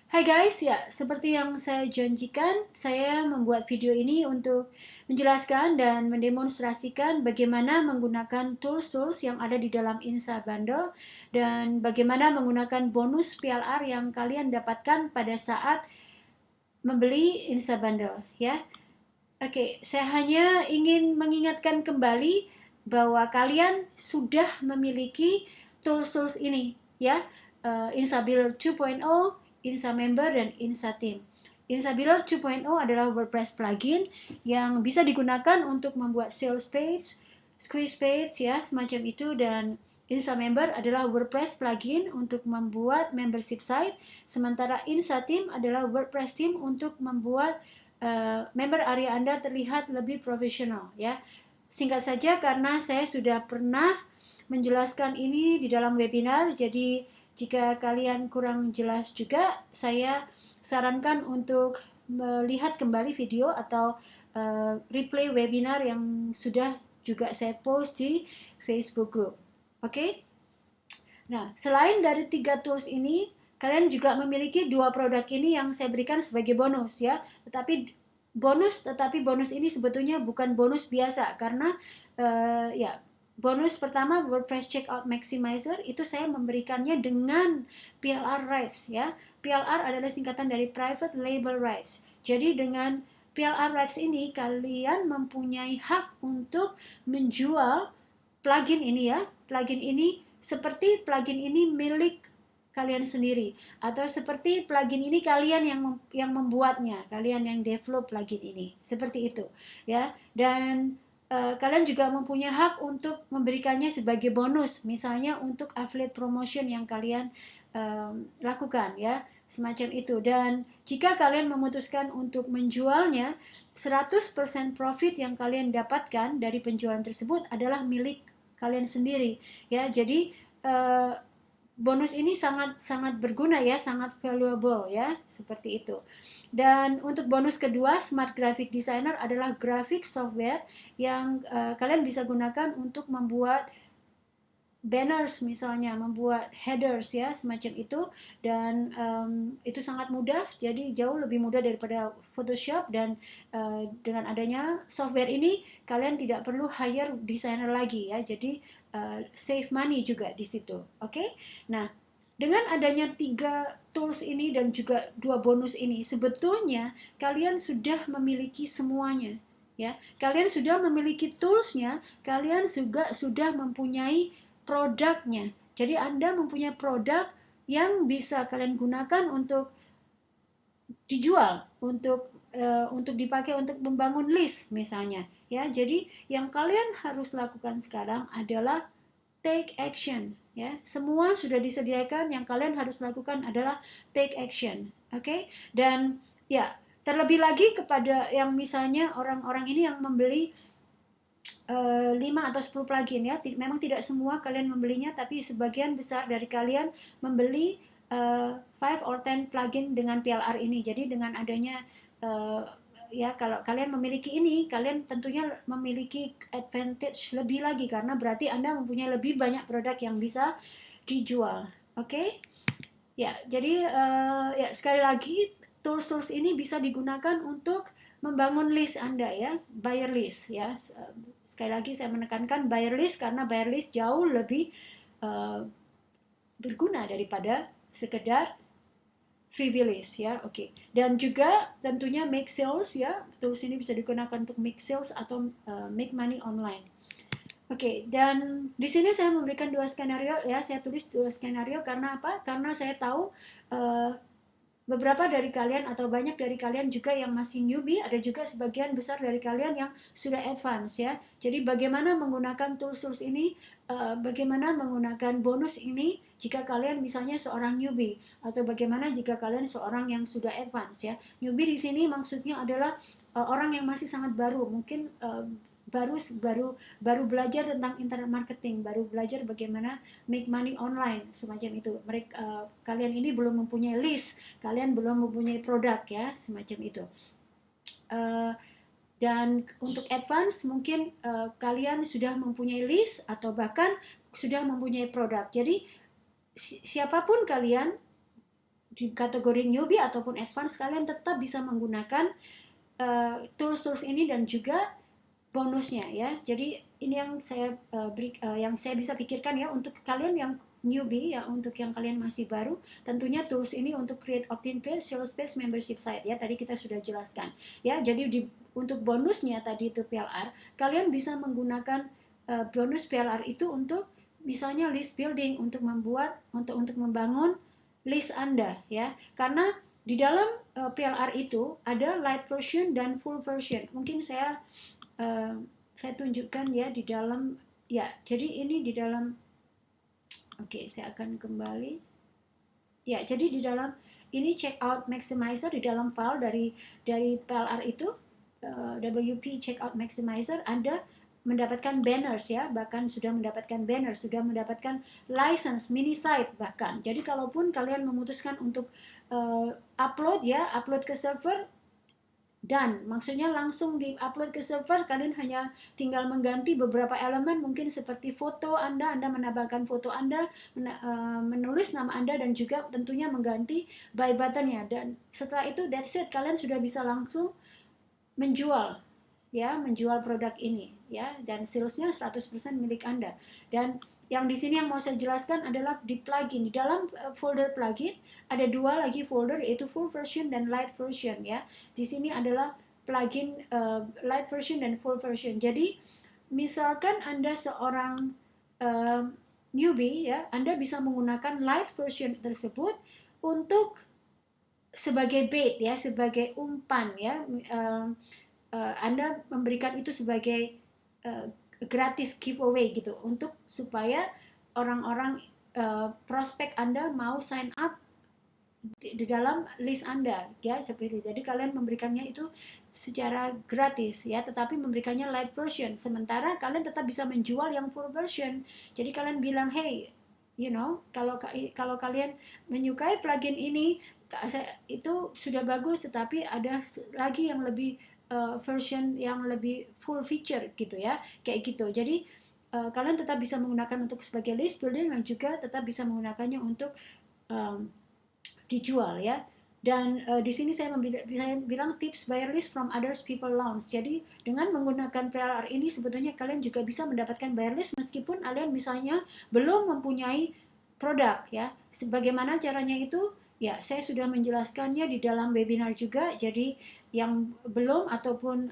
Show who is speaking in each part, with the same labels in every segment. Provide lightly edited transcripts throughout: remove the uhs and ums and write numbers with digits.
Speaker 1: Hai guys, ya seperti yang saya janjikan, saya membuat video ini untuk menjelaskan dan mendemonstrasikan bagaimana menggunakan tools-tools yang ada di dalam Insa Bundle dan bagaimana menggunakan bonus PLR yang kalian dapatkan pada saat membeli Insa Bundle, ya. Oke, saya hanya ingin mengingatkan kembali bahwa kalian sudah memiliki tools-tools ini, ya. Insa Builder 2.0, Insa Member, dan Insa Team. Insa Builder 2.0 adalah WordPress plugin yang bisa digunakan untuk membuat sales page, squeeze page, ya, semacam itu. Dan Insa Member adalah WordPress plugin untuk membuat membership site, sementara Insa Team adalah WordPress team untuk membuat member area Anda terlihat lebih profesional, ya. Singkat saja, karena saya sudah pernah menjelaskan ini di dalam webinar, jadi jika kalian kurang jelas juga, saya sarankan untuk melihat kembali video atau replay webinar yang sudah juga saya post di Facebook group. Oke? Nah, selain dari 3 tools ini, kalian juga memiliki 2 produk ini yang saya berikan sebagai bonus, ya. Tetapi bonus ini sebetulnya bukan bonus biasa, karena ya, bonus pertama WordPress Checkout Maximizer itu saya memberikannya dengan PLR rights, ya. PLR adalah singkatan dari Private Label Rights. Jadi dengan PLR rights ini kalian mempunyai hak untuk menjual plugin ini, ya. Plugin ini seperti plugin ini milik kalian sendiri, atau seperti plugin ini kalian yang membuatnya, kalian yang develop plugin ini, seperti itu, ya. Dan kalian juga mempunyai hak untuk memberikannya sebagai bonus, misalnya untuk affiliate promotion yang kalian lakukan, ya, semacam itu. Dan jika kalian memutuskan untuk menjualnya, 100% profit yang kalian dapatkan dari penjualan tersebut adalah milik kalian sendiri, ya. Jadi bonus ini sangat berguna, ya, sangat valuable, ya, seperti itu. Dan untuk bonus kedua, Smart Graphic Designer adalah graphic software yang kalian bisa gunakan untuk membuat banners, misalnya membuat headers, ya, semacam itu. Dan itu sangat mudah, jadi jauh lebih mudah daripada Photoshop. Dan dengan adanya software ini kalian tidak perlu hire designer lagi, ya. Jadi save money juga di situ. Oke? Nah, dengan adanya 3 tools ini dan juga 2 bonus ini, sebetulnya kalian sudah memiliki semuanya, ya. Kalian sudah memiliki toolsnya, kalian juga sudah mempunyai produknya. Jadi Anda mempunyai produk yang bisa kalian gunakan untuk dijual, untuk dipakai untuk membangun list, misalnya, ya. Jadi yang kalian harus lakukan sekarang adalah take action, ya. Semua sudah disediakan, yang kalian harus lakukan adalah take action. Oke? Dan ya, terlebih lagi kepada yang misalnya orang-orang ini yang membeli 5 atau 10 plugin, ya. Memang tidak semua kalian membelinya, tapi sebagian besar dari kalian membeli 5 or 10 plugin dengan PLR ini. Jadi dengan adanya ya, kalau kalian memiliki ini, kalian tentunya memiliki advantage lebih lagi, karena berarti Anda mempunyai lebih banyak produk yang bisa dijual. Oke? Ya, jadi ya, sekali lagi, tools-tools ini bisa digunakan untuk membangun list Anda, ya, buyer list, ya. Sekali lagi saya menekankan buyer list, karena buyer list jauh lebih berguna daripada sekedar freebie list, ya. Oke. Dan juga tentunya make sales, ya. Tools ini bisa digunakan untuk make sales atau make money online. Oke, dan di sini saya memberikan 2 skenario, ya. Saya tulis 2 skenario karena apa? Karena saya tahu beberapa dari kalian atau banyak dari kalian juga yang masih newbie, ada juga sebagian besar dari kalian yang sudah advance, ya. Jadi bagaimana menggunakan tools ini, bagaimana menggunakan bonus ini jika kalian misalnya seorang newbie, atau bagaimana jika kalian seorang yang sudah advance, ya. Newbie di sini maksudnya adalah orang yang masih sangat baru, mungkin baru belajar tentang internet marketing, baru belajar bagaimana make money online, semacam itu. Kalian ini belum mempunyai list, kalian belum mempunyai produk, ya, semacam itu. Dan untuk advance mungkin kalian sudah mempunyai list atau bahkan sudah mempunyai produk. Jadi siapapun kalian di kategori newbie ataupun advance, kalian tetap bisa menggunakan tools-tools ini dan juga bonusnya ya. Jadi ini yang saya yang saya bisa pikirkan ya untuk kalian yang newbie ya, untuk yang kalian masih baru, tentunya tools ini untuk create opt-in page, sales page, membership site ya. Tadi kita sudah jelaskan ya. Jadi untuk bonusnya tadi itu PLR, kalian bisa menggunakan bonus PLR itu untuk misalnya list building, untuk membangun list Anda ya. Karena di dalam PLR itu ada light version dan full version. Mungkin saya tunjukkan ya di dalam ya. Jadi ini di dalam, oke, saya akan kembali ya. Jadi di dalam ini checkout maximizer, di dalam file dari PLR itu WP checkout maximizer, Anda mendapatkan banners ya, bahkan sudah mendapatkan banner, sudah mendapatkan license mini site bahkan. Jadi kalaupun kalian memutuskan untuk upload ke server, dan maksudnya langsung di-upload ke server, kalian hanya tinggal mengganti beberapa elemen, mungkin seperti foto Anda menambahkan foto Anda, menulis nama Anda, dan juga tentunya mengganti buy buttonnya. Dan setelah itu that's it, kalian sudah bisa langsung menjual produk ini ya, dan salesnya 100% milik Anda. Dan yang di sini yang mau saya jelaskan adalah di plugin. Di dalam folder plugin ada dua lagi folder, yaitu full version dan light version ya. Di sini adalah plugin light version dan full version. Jadi misalkan Anda seorang newbie ya, Anda bisa menggunakan light version tersebut untuk sebagai bait ya, sebagai umpan ya. Anda memberikan itu sebagai gratis giveaway gitu, untuk supaya orang-orang prospek Anda mau sign up di dalam list Anda ya, seperti itu. Jadi kalian memberikannya itu secara gratis ya, tetapi memberikannya light version, sementara kalian tetap bisa menjual yang full version. Jadi kalian bilang, hey, kalau kalian menyukai plugin ini, itu sudah bagus, tetapi ada lagi yang lebih version yang lebih full feature gitu ya, kayak gitu. Jadi kalian tetap bisa menggunakan untuk sebagai list building, dan juga tetap bisa menggunakannya untuk dijual ya. Dan di sini saya bilang tips buyer list from others people launch. Jadi dengan menggunakan PLR ini sebetulnya kalian juga bisa mendapatkan buyer list meskipun kalian misalnya belum mempunyai produk ya. Sebagaimana caranya itu ya, saya sudah menjelaskannya di dalam webinar juga. Jadi yang belum ataupun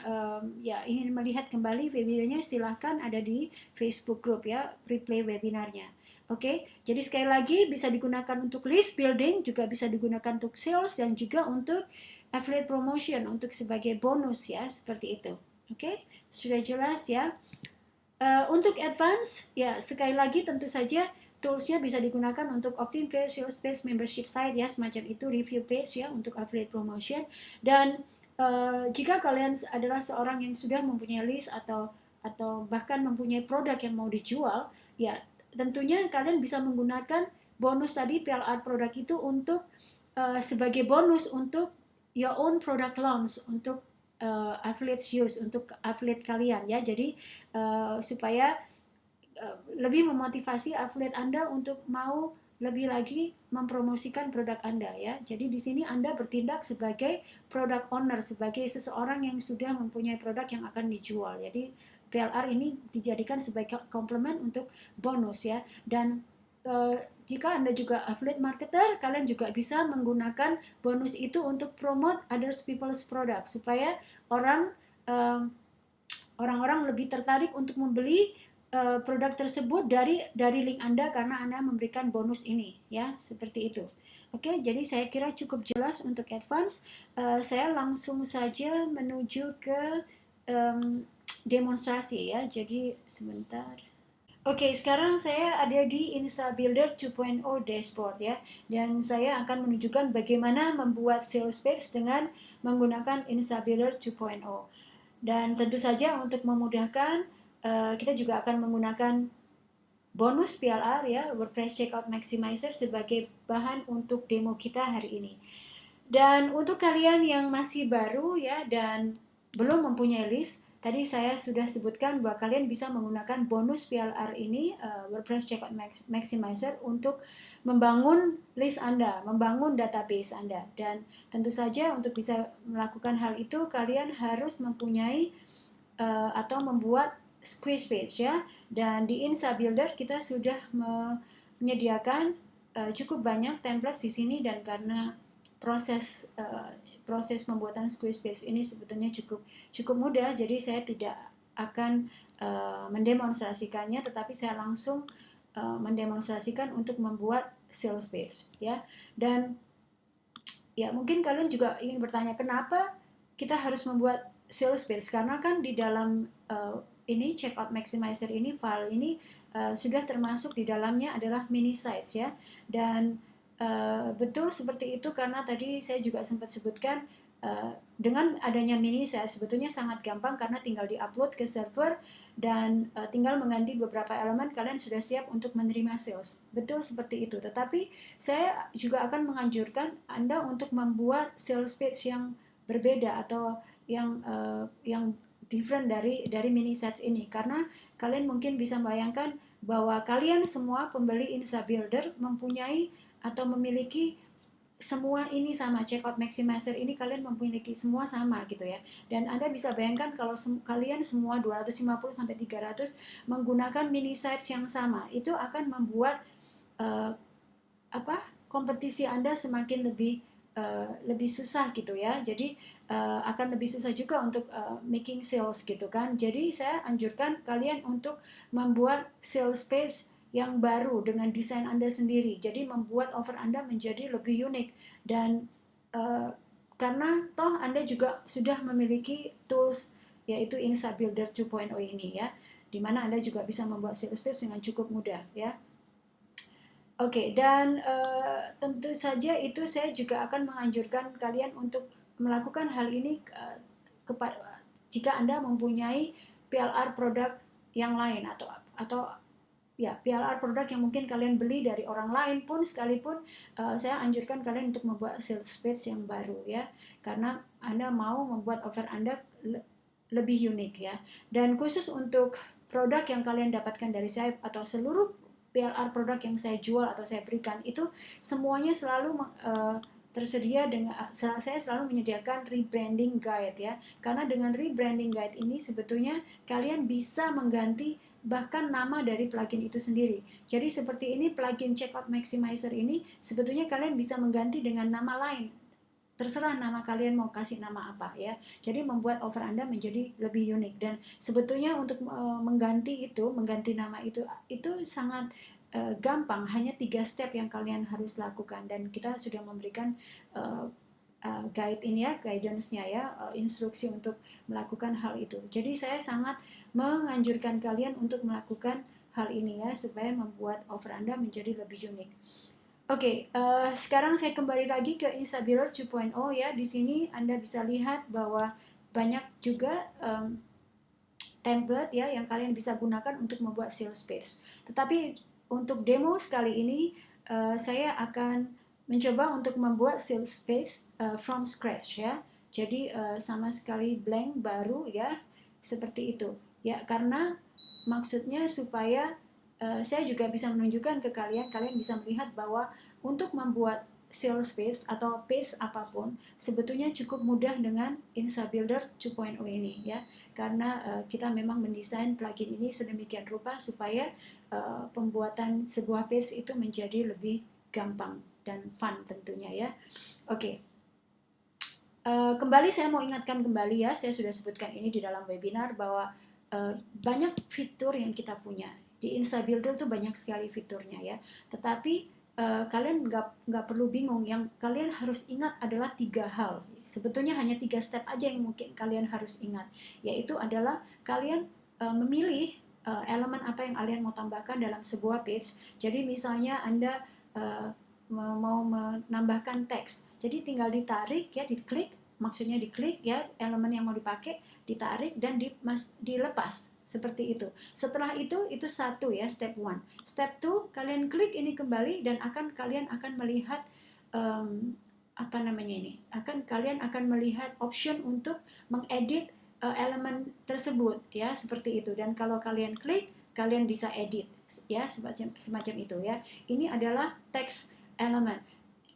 Speaker 1: ya ingin melihat kembali webinarnya, silahkan ada di Facebook group ya, replay webinarnya. Oke, jadi sekali lagi bisa digunakan untuk list building, juga bisa digunakan untuk sales, dan juga untuk affiliate promotion, untuk sebagai bonus ya, seperti itu. Oke, sudah jelas ya. Untuk advance ya, sekali lagi tentu saja toolsnya bisa digunakan untuk opt-in page, sales page, membership site ya, semacam itu, review page ya untuk affiliate promotion. Dan jika kalian adalah seorang yang sudah mempunyai list atau bahkan mempunyai produk yang mau dijual ya, tentunya kalian bisa menggunakan bonus tadi, PLR produk itu, untuk sebagai bonus untuk your own product launch, untuk affiliate use, untuk affiliate kalian ya. Jadi supaya lebih memotivasi affiliate Anda untuk mau lebih lagi mempromosikan produk Anda ya. Jadi di sini Anda bertindak sebagai product owner, sebagai seseorang yang sudah mempunyai produk yang akan dijual. Jadi PLR ini dijadikan sebagai komplement untuk bonus ya. Dan jika Anda juga affiliate marketer, kalian juga bisa menggunakan bonus itu untuk promote others people's product, supaya orang-orang lebih tertarik untuk membeli produk tersebut dari link Anda, karena Anda memberikan bonus ini ya, seperti itu. Oke, jadi saya kira cukup jelas untuk advance. Saya langsung saja menuju ke demonstrasi ya. Jadi sebentar. Oke, sekarang saya ada di Insa Builder 2.0 dashboard ya, dan saya akan menunjukkan bagaimana membuat sales page dengan menggunakan Insa Builder 2.0. Dan tentu saja untuk memudahkan, kita juga akan menggunakan bonus PLR ya, WordPress Checkout Maximizer, sebagai bahan untuk demo kita hari ini. Dan untuk kalian yang masih baru ya dan belum mempunyai list, tadi saya sudah sebutkan bahwa kalian bisa menggunakan bonus PLR ini, WordPress Checkout Maximizer, untuk membangun list Anda, membangun database Anda. Dan tentu saja untuk bisa melakukan hal itu, kalian harus mempunyai atau membuat squeeze page ya. Dan di Insa Builder kita sudah menyediakan cukup banyak template di sini, dan karena proses pembuatan squeeze page ini sebetulnya cukup mudah, jadi saya tidak akan mendemonstrasikannya, tetapi saya langsung mendemonstrasikan untuk membuat sales page ya. Dan ya mungkin kalian juga ingin bertanya, kenapa kita harus membuat sales page? Karena kan di dalam ini Checkout Maximizer ini, file ini sudah termasuk di dalamnya adalah mini sites ya. Dan betul seperti itu, karena tadi saya juga sempat sebutkan dengan adanya mini sites sebetulnya sangat gampang, karena tinggal di-upload ke server dan tinggal mengganti beberapa elemen, kalian sudah siap untuk menerima sales. Betul seperti itu. Tetapi saya juga akan menganjurkan Anda untuk membuat sales page yang berbeda atau yang different dari mini sites ini, karena kalian mungkin bisa membayangkan bahwa kalian semua pembeli Insa Builder mempunyai atau memiliki semua ini sama, Checkout Maximizer ini kalian memiliki semua sama gitu ya. Dan Anda bisa bayangkan kalau kalian semua 250 sampai 300 menggunakan mini sites yang sama, itu akan membuat kompetisi Anda semakin lebih susah gitu ya. Jadi akan lebih susah juga untuk making sales gitu kan. Jadi saya anjurkan kalian untuk membuat sales page yang baru dengan desain Anda sendiri. Jadi membuat offer Anda menjadi lebih unik. Dan karena toh Anda juga sudah memiliki tools yaitu Insa Builder 2.0 ini ya, dimana Anda juga bisa membuat sales page dengan cukup mudah ya. Oke, dan tentu saja itu saya juga akan menganjurkan kalian untuk melakukan hal ini jika Anda mempunyai PLR produk yang lain, atau ya PLR produk yang mungkin kalian beli dari orang lain pun sekalipun, saya anjurkan kalian untuk membuat sales page yang baru ya, karena Anda mau membuat offer Anda lebih unik ya. Dan khusus untuk produk yang kalian dapatkan dari saya atau seluruh PLR produk yang saya jual atau saya berikan, itu semuanya selalu tersedia dengan, saya selalu menyediakan rebranding guide ya, karena dengan rebranding guide ini sebetulnya kalian bisa mengganti bahkan nama dari plugin itu sendiri. Jadi seperti ini, plugin Checkout Maximizer ini sebetulnya kalian bisa mengganti dengan nama lain, terserah nama kalian mau kasih nama apa ya. Jadi membuat offer Anda menjadi lebih unik. Dan sebetulnya untuk mengganti nama itu sangat gampang, hanya 3 step yang kalian harus lakukan, dan kita sudah memberikan guide ini ya, guidance-nya ya, instruksi untuk melakukan hal itu. Jadi saya sangat menganjurkan kalian untuk melakukan hal ini ya, supaya membuat offer Anda menjadi lebih unik. Oke, sekarang saya kembali lagi ke Insa Builder 2.0 ya. Di sini Anda bisa lihat bahwa banyak juga template ya yang kalian bisa gunakan untuk membuat sales page. Tetapi untuk demo sekali ini saya akan mencoba untuk membuat sales page from scratch ya. Jadi sama sekali blank, baru ya, seperti itu. Ya, karena maksudnya supaya saya juga bisa menunjukkan ke kalian bisa melihat bahwa untuk membuat sales page atau page apapun sebetulnya cukup mudah dengan Insa Builder 2.0 ini ya, karena kita memang mendesain plugin ini sedemikian rupa supaya pembuatan sebuah page itu menjadi lebih gampang dan fun tentunya ya. Oke. Kembali saya mau ingatkan kembali ya, saya sudah sebutkan ini di dalam webinar bahwa banyak fitur yang kita punya di Insa Builder tuh, banyak sekali fiturnya ya. Tetapi kalian nggak perlu bingung. Yang kalian harus ingat adalah 3 hal. Sebetulnya hanya 3 step aja yang mungkin kalian harus ingat, yaitu adalah kalian memilih elemen apa yang kalian mau tambahkan dalam sebuah page. Jadi misalnya Anda mau menambahkan teks, jadi tinggal ditarik ya, diklik, maksudnya diklik ya, elemen yang mau dipakai ditarik dan dilepas seperti itu. Setelah itu satu ya, step 1. Step 2, kalian klik ini kembali dan kalian akan melihat kalian akan melihat option untuk mengedit elemen tersebut ya, seperti itu. Dan kalau kalian klik, kalian bisa edit ya, semacam itu ya. Ini adalah text element.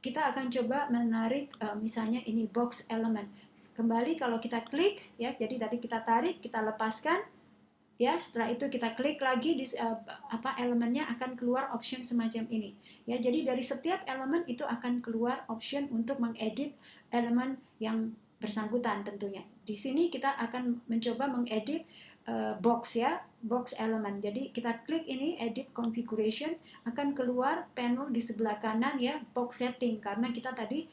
Speaker 1: Kita akan coba menarik misalnya ini box element. Kembali kalau kita klik ya, jadi tadi kita tarik, kita lepaskan ya, setelah itu kita klik lagi di elemennya, akan keluar option semacam ini ya. Jadi dari setiap elemen itu akan keluar option untuk mengedit elemen yang bersangkutan tentunya. Di sini kita akan mencoba mengedit box ya, box element. Jadi kita klik ini edit configuration, akan keluar panel di sebelah kanan ya, box setting, karena kita tadi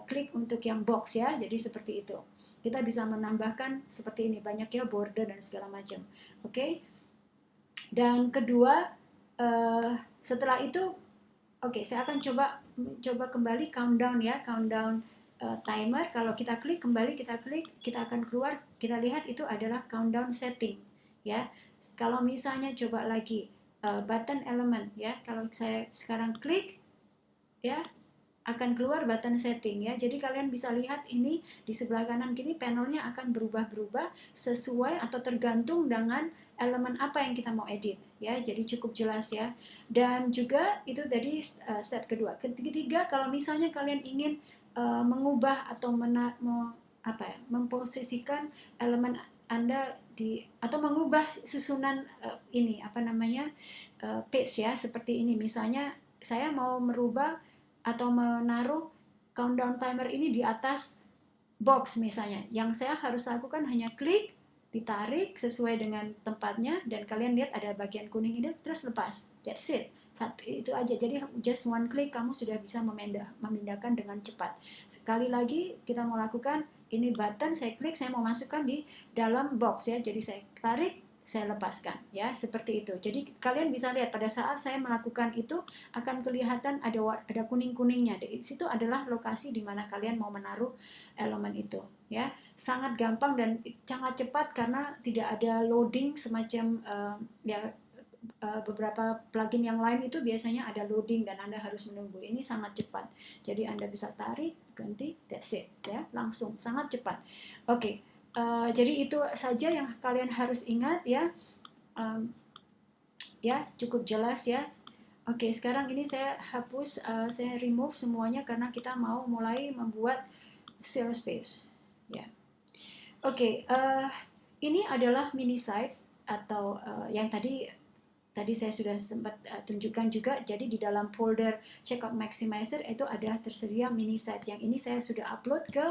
Speaker 1: klik untuk yang box ya. Jadi seperti itu. Kita bisa menambahkan seperti ini, banyak ya, border dan segala macam. Oke. Dan kedua, setelah itu, saya akan coba kembali countdown ya, countdown timer. Kalau kita klik kembali, kita akan keluar, kita lihat itu adalah countdown setting ya. Kalau misalnya coba lagi button element ya, kalau saya sekarang klik ya, akan keluar button setting ya. Jadi kalian bisa lihat ini di sebelah kanan kini panelnya akan berubah-berubah sesuai atau tergantung dengan elemen apa yang kita mau edit ya. Jadi cukup jelas ya. Dan juga itu tadi step kedua. Ketiga, kalau misalnya kalian ingin mengubah atau memposisikan elemen Anda atau mengubah susunan page ya, seperti ini. Misalnya saya mau merubah atau menaruh countdown timer ini di atas box misalnya. Yang saya harus lakukan hanya klik, ditarik sesuai dengan tempatnya, dan kalian lihat ada bagian kuning ini, terus lepas. That's it. Itu aja. Jadi just one click kamu sudah bisa memindahkan dengan cepat. Sekali lagi kita mau lakukan ini button, saya klik, saya mau masukkan di dalam box ya. Jadi saya tarik, saya lepaskan ya, seperti itu. Jadi kalian bisa lihat pada saat saya melakukan itu akan kelihatan ada kuning-kuningnya. Di situ adalah lokasi di mana kalian mau menaruh elemen itu ya. Sangat gampang dan sangat cepat karena tidak ada loading semacam beberapa plugin yang lain itu biasanya ada loading dan Anda harus menunggu. Ini sangat cepat. Jadi Anda bisa tarik, ganti, that's it ya, langsung, sangat cepat. Oke. Jadi itu saja yang kalian harus ingat ya. Ya, cukup jelas ya. Oke, sekarang ini saya hapus, saya remove semuanya karena kita mau mulai membuat sales page. Ya. Oke, ini adalah mini site atau yang tadi saya sudah sempat tunjukkan juga. Jadi di dalam folder Checkout Maximizer itu ada tersedia mini site. Yang ini saya sudah upload ke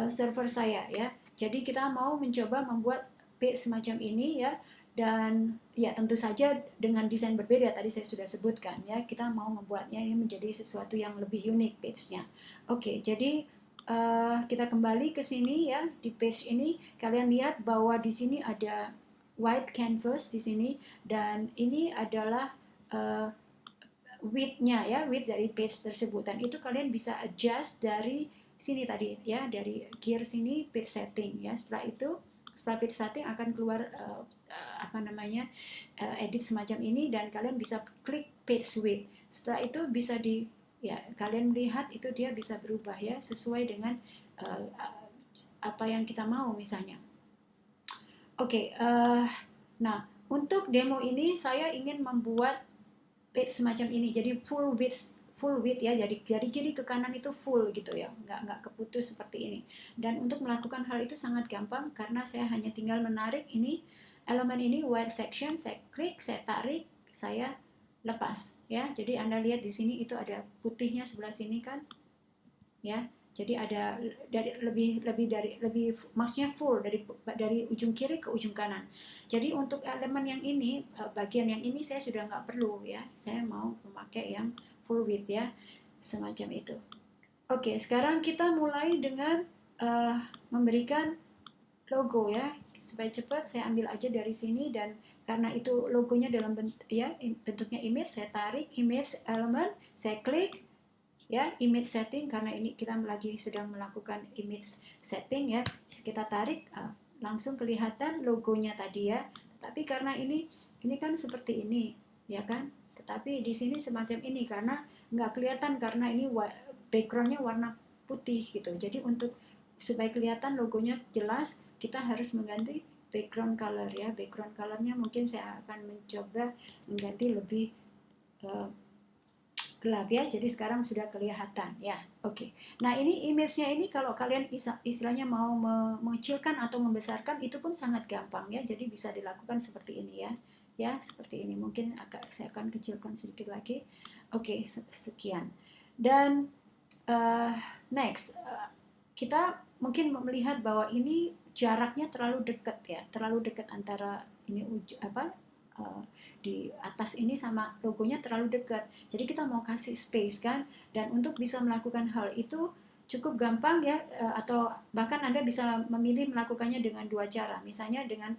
Speaker 1: server saya ya. Jadi kita mau mencoba membuat page semacam ini ya. Dan ya tentu saja dengan desain berbeda, tadi saya sudah sebutkan ya. Kita mau membuatnya ini menjadi sesuatu yang lebih unik page-nya. Oke, jadi kita kembali ke sini ya. Di page ini kalian lihat bahwa di sini ada white canvas di sini, dan ini adalah width-nya ya, width dari page tersebut, dan itu kalian bisa adjust dari sini tadi ya, dari gear sini, page setting ya. Setelah page setting akan keluar edit semacam ini, dan kalian bisa klik page width. Setelah itu bisa kalian melihat itu dia bisa berubah ya, sesuai dengan apa yang kita mau misalnya. Oke, nah untuk demo ini saya ingin membuat page semacam ini, jadi full width ya, jadi dari kiri ke kanan itu full gitu ya, nggak keputus seperti ini. Dan untuk melakukan hal itu sangat gampang karena saya hanya tinggal menarik ini elemen ini, white section, saya klik, saya tarik, saya lepas ya. Jadi Anda lihat di sini itu ada putihnya sebelah sini kan ya. Jadi ada lebih maksudnya full dari ujung kiri ke ujung kanan. Jadi untuk elemen yang ini, bagian yang ini saya sudah nggak perlu ya. Saya mau memakai yang full width ya, semacam itu. Oke, sekarang kita mulai dengan memberikan logo ya. Supaya cepat saya ambil aja dari sini, dan karena itu logonya dalam bentuknya image, saya tarik image element, saya klik ya, image setting, karena ini kita lagi sedang melakukan image setting ya. Kita tarik, langsung kelihatan logonya tadi ya. Tapi karena ini kan seperti ini ya kan, tetapi di sini semacam ini karena nggak kelihatan karena ini backgroundnya warna putih gitu. Jadi supaya kelihatan logonya jelas, kita harus mengganti background color ya. Background colornya mungkin saya akan mencoba mengganti lebih gelap ya, jadi sekarang sudah kelihatan ya. Oke. Nah, ini image-nya ini kalau kalian istilahnya mau mengecilkan atau membesarkan itu pun sangat gampang ya. Jadi bisa dilakukan seperti ini ya. Ya, seperti ini. Mungkin saya akan kecilkan sedikit lagi. Oke, sekian. Dan next, kita mungkin melihat bahwa ini jaraknya terlalu dekat ya, terlalu dekat antara ini di atas ini sama logonya terlalu dekat. Jadi kita mau kasih space kan, dan untuk bisa melakukan hal itu cukup gampang ya, atau bahkan Anda bisa memilih melakukannya dengan dua cara. Misalnya dengan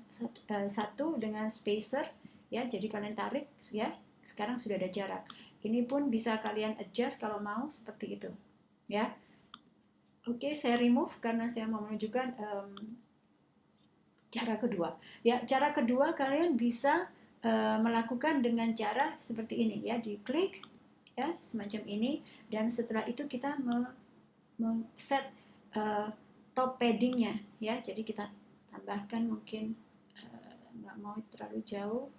Speaker 1: satu dengan spacer ya, jadi kalian tarik ya, sekarang sudah ada jarak. Ini pun bisa kalian adjust kalau mau seperti itu ya. Oke, saya remove karena saya mau menunjukkan cara kedua. Ya, cara kedua kalian bisa melakukan dengan cara seperti ini ya, diklik ya semacam ini, dan setelah itu kita set top paddingnya ya, jadi kita tambahkan mungkin nggak mau terlalu jauh.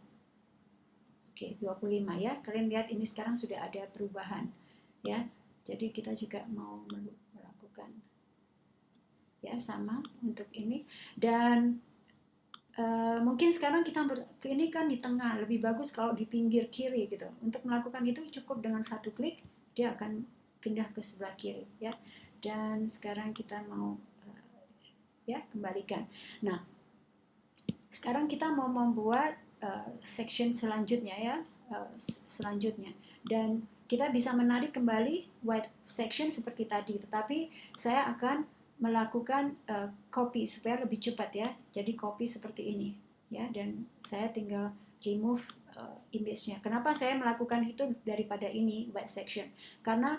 Speaker 1: Oke, 25 ya, kalian lihat ini sekarang sudah ada perubahan ya, jadi kita juga mau melakukan ya sama untuk ini. Dan mungkin sekarang kita ini kan di tengah, lebih bagus kalau di pinggir kiri gitu. Untuk melakukan itu cukup dengan satu klik, dia akan pindah ke sebelah kiri ya. Dan sekarang kita mau ya kembalikan. Nah, sekarang kita mau membuat section selanjutnya ya, selanjutnya. Dan kita bisa menarik kembali white section seperti tadi, tetapi saya akan melakukan copy supaya lebih cepat ya. Jadi copy seperti ini ya, dan saya tinggal remove image-nya. Kenapa saya melakukan itu daripada ini white section? Karena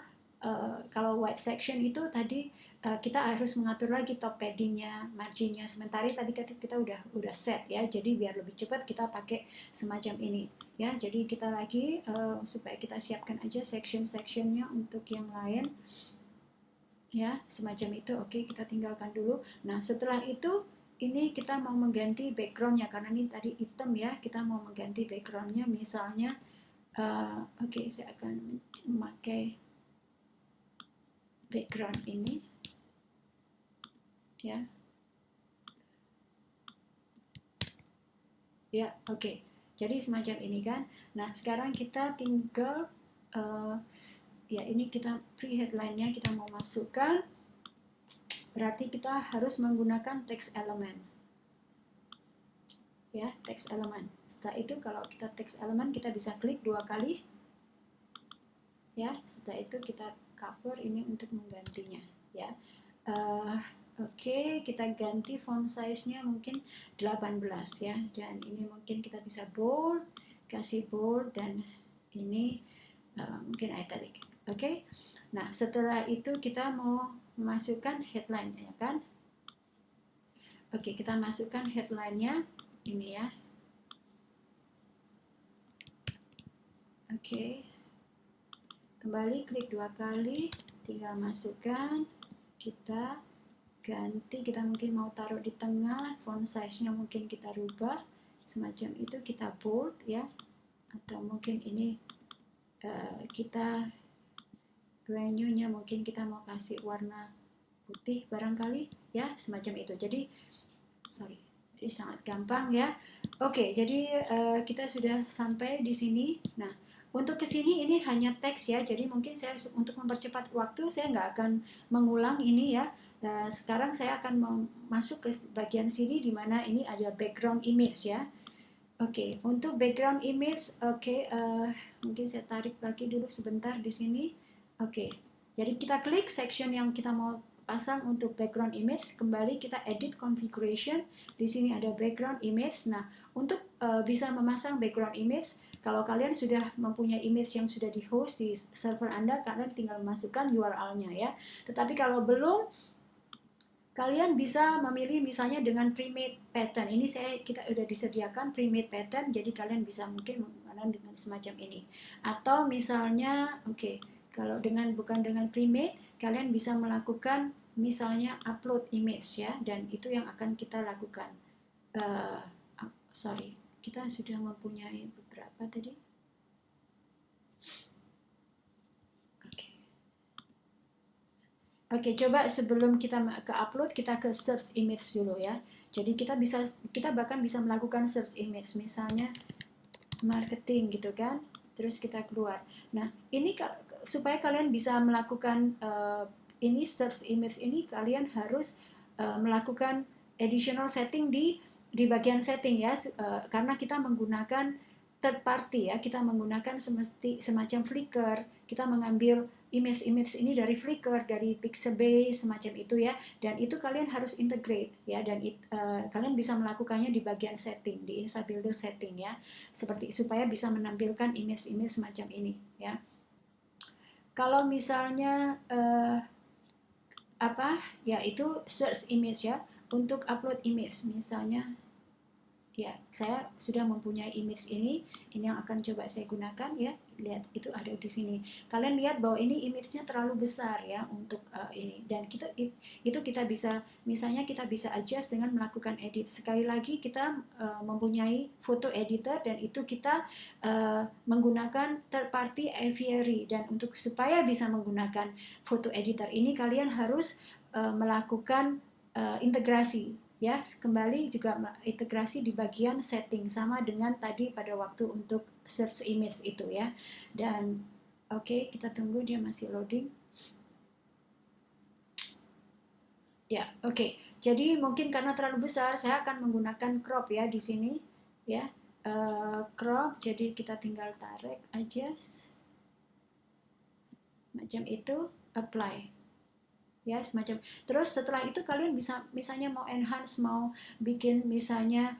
Speaker 1: kalau white section itu tadi kita harus mengatur lagi top padding-nya, margin-nya. Sementara tadi kita udah set ya. Jadi biar lebih cepat kita pakai semacam ini ya. Jadi kita lagi supaya kita siapkan aja section-sectionnya untuk yang lain. Ya, semacam itu. Oke, kita tinggalkan dulu. Nah, setelah itu ini kita mau mengganti backgroundnya karena ini tadi hitam ya. Kita mau mengganti backgroundnya, misalnya oke, saya akan memakai background ini ya. Ya, oke. Jadi semacam ini kan. Nah, sekarang kita tinggal ya, ini kita pre headline-nya kita mau masukkan, berarti kita harus menggunakan text element ya, text element. Setelah itu kalau kita text element kita bisa klik 2 kali ya. Setelah itu kita cover ini untuk menggantinya ya. Oke, kita ganti font size-nya mungkin 18 ya, dan ini mungkin kita bisa bold, kasih bold, dan ini mungkin italic. Oke. Nah, setelah itu kita mau memasukkan headline ya kan. Oke, kita masukkan headline-nya ini ya. Oke. Kembali klik 2 kali, tinggal masukkan, kita ganti, kita mungkin mau taruh di tengah, font size-nya mungkin kita rubah semacam itu, kita bold ya, atau mungkin ini kita brand new-nya mungkin kita mau kasih warna putih barangkali ya, semacam itu. Jadi jadi sangat gampang ya. Oke, jadi kita sudah sampai di sini. Nah, untuk kesini ini hanya teks ya, jadi mungkin saya untuk mempercepat waktu saya nggak akan mengulang ini ya. Nah, sekarang saya akan masuk ke bagian sini di mana ini ada background image ya. Oke, untuk background image, mungkin saya tarik lagi dulu sebentar di sini. Oke, jadi kita klik section yang kita mau pasang untuk background image, kembali kita edit configuration, di sini ada background image. Nah, untuk bisa memasang background image, kalau kalian sudah mempunyai image yang sudah di host di server Anda, kalian tinggal memasukkan URL-nya ya. Tetapi kalau belum, kalian bisa memilih misalnya dengan pre-made pattern. Ini kita udah disediakan pre-made pattern, jadi kalian bisa mungkin menggunakan dengan semacam ini. Atau misalnya, kalau bukan dengan pre-made, kalian bisa melakukan misalnya upload image ya, dan itu yang akan kita lakukan. Sorry, kita sudah mempunyai beberapa tadi. Oke, coba sebelum kita ke upload, kita ke search image dulu ya. Jadi kita bahkan bisa melakukan search image, misalnya marketing gitu kan, terus kita keluar. Nah, ini supaya kalian bisa melakukan ini search image ini, kalian harus melakukan additional setting di bagian setting ya, karena kita menggunakan third party ya, kita menggunakan semacam Flickr, kita mengambil image-image ini dari Flickr, dari Pixabay semacam itu ya, dan itu kalian harus integrate ya, dan kalian bisa melakukannya di bagian setting, di InstaBuilder setting ya, seperti supaya bisa menampilkan image-image semacam ini ya. Kalau misalnya ya itu search image ya, untuk upload image misalnya ya, saya sudah mempunyai image ini yang akan coba saya gunakan ya. Lihat, itu ada di sini. Kalian lihat bahwa ini image-nya terlalu besar ya untuk ini, dan itu kita bisa, misalnya kita bisa adjust dengan melakukan edit. Sekali lagi kita mempunyai foto editor, dan itu kita menggunakan third party aviary, dan untuk supaya bisa menggunakan foto editor ini kalian harus melakukan integrasi ya, kembali juga integrasi di bagian setting, sama dengan tadi pada waktu untuk search image itu ya. Dan oke, kita tunggu, dia masih loading ya. Oke, jadi mungkin karena terlalu besar, saya akan menggunakan crop ya di sini ya. Crop, jadi kita tinggal tarik aja macam itu, apply ya, semacam. Terus setelah itu kalian bisa misalnya mau enhance, mau bikin misalnya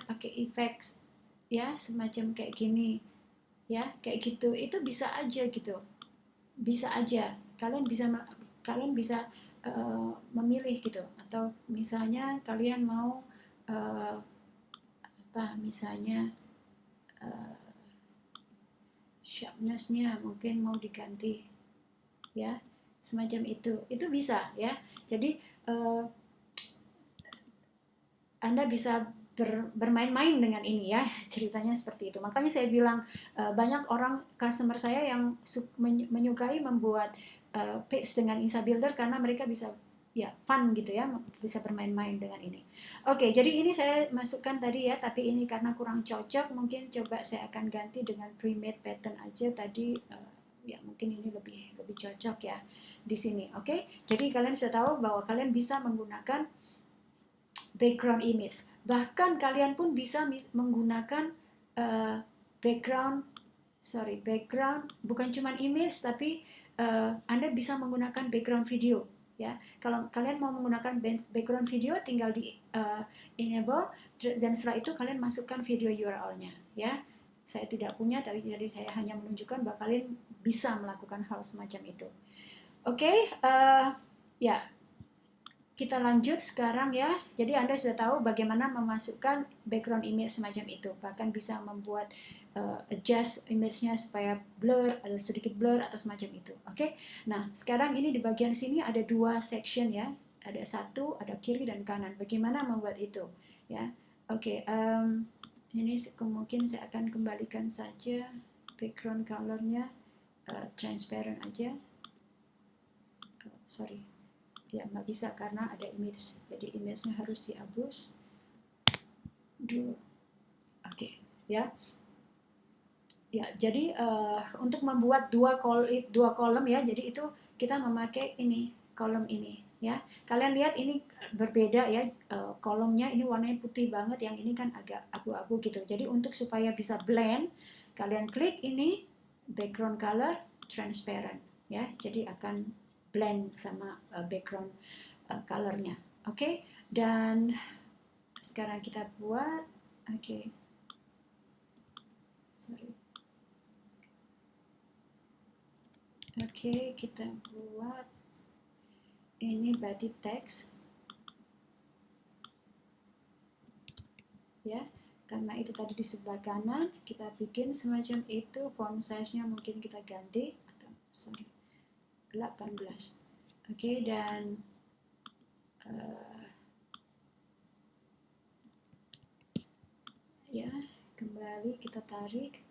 Speaker 1: pakai effects ya, semacam kayak gini ya, kayak gitu, itu bisa aja gitu, bisa aja kalian bisa memilih gitu. Atau misalnya kalian mau misalnya sharpness-nya mungkin mau diganti ya, semacam itu bisa ya. Jadi Anda bisa bermain-main dengan ini ya, ceritanya seperti itu. Makanya saya bilang banyak orang customer saya yang menyukai membuat page dengan InstaBuilder, karena mereka bisa ya fun gitu ya, bisa bermain-main dengan ini. Oke, jadi ini saya masukkan tadi ya, tapi ini karena kurang cocok, mungkin coba saya akan ganti dengan pre-made pattern aja tadi. Ya mungkin ini lebih cocok ya di sini. Oke, jadi kalian sudah tahu bahwa kalian bisa menggunakan background image. Bahkan kalian pun bisa menggunakan background bukan cuma image, tapi Anda bisa menggunakan background video ya. Kalau kalian mau menggunakan background video, tinggal di enable, dan setelah itu kalian masukkan video URL-nya ya. Saya tidak punya, tapi jadi saya hanya menunjukkan bahwa kalian bisa melakukan hal semacam itu. Oke, ya kita lanjut sekarang ya. Jadi Anda sudah tahu bagaimana memasukkan background image semacam itu. Bahkan bisa membuat adjust image-nya supaya blur atau sedikit blur atau semacam itu. Oke. Nah, sekarang ini di bagian sini ada dua section ya. Ada satu, ada kiri dan kanan. Bagaimana membuat itu ya. Oke, ini mungkin saya akan kembalikan saja background color-nya transparent aja. Sorry. Ya nggak bisa karena ada image, jadi image-nya harus dihapus dulu. Oke, ya jadi untuk membuat dua kolom ya, jadi itu kita memakai ini, kolom ini ya. Kalian lihat ini berbeda ya, kolomnya ini warnanya putih banget, yang ini kan agak abu-abu gitu. Jadi untuk supaya bisa blend, kalian klik ini background color transparent ya, jadi akan blend sama background colornya. Oke, dan sekarang kita buat kita buat ini body text ya, karena itu tadi di sebelah kanan, kita bikin semacam itu. Font size-nya mungkin kita ganti, 18. Oke, dan ya, kembali kita tarik.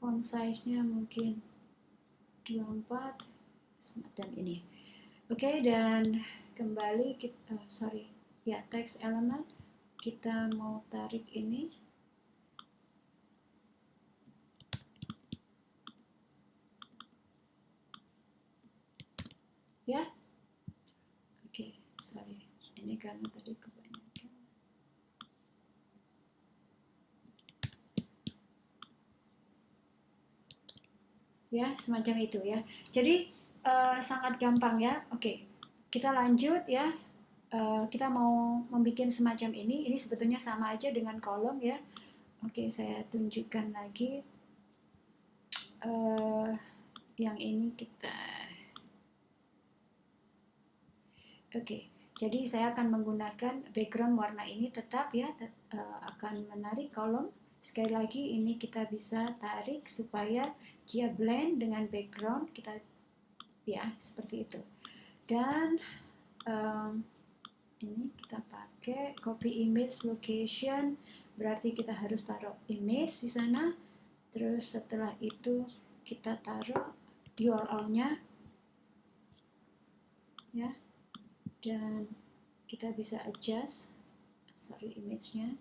Speaker 1: Font size-nya mungkin 24 semacam ini. Oke, dan kembali kita ya, text element kita mau tarik ini. Ya. Oke, sorry. Ini karena tadi kebanyakan. Ya, semacam itu ya. Jadi sangat gampang ya. Oke, kita lanjut ya. Kita mau membuat semacam ini. Ini sebetulnya sama aja dengan kolom ya. Oke, saya tunjukkan lagi. Yang ini kita. Oke, jadi saya akan menggunakan background warna ini tetap ya. Akan menarik kolom. Sekali lagi ini kita bisa tarik supaya dia blend dengan background kita ya, seperti itu. Dan ini kita pakai copy image location, berarti kita harus taruh image di sana. Terus setelah itu kita taruh URL-nya ya, dan kita bisa adjust image-nya.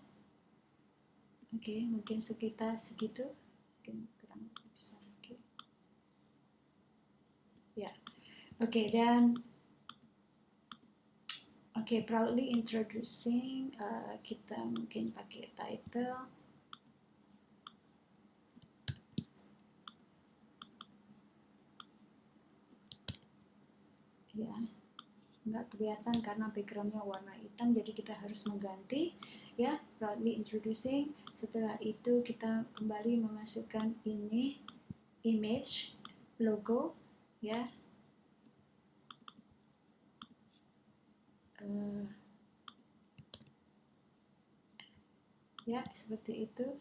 Speaker 1: Oke, mungkin sekitar segitu, mungkin kurang besar lagi. Ya, oke, dan proudly introducing, kita mungkin pakai title. Ya, nggak kelihatan karena backgroundnya warna hitam, jadi kita harus mengganti ya. Proudly introducing. Setelah itu kita kembali memasukkan ini image logo ya. Ya, seperti itu.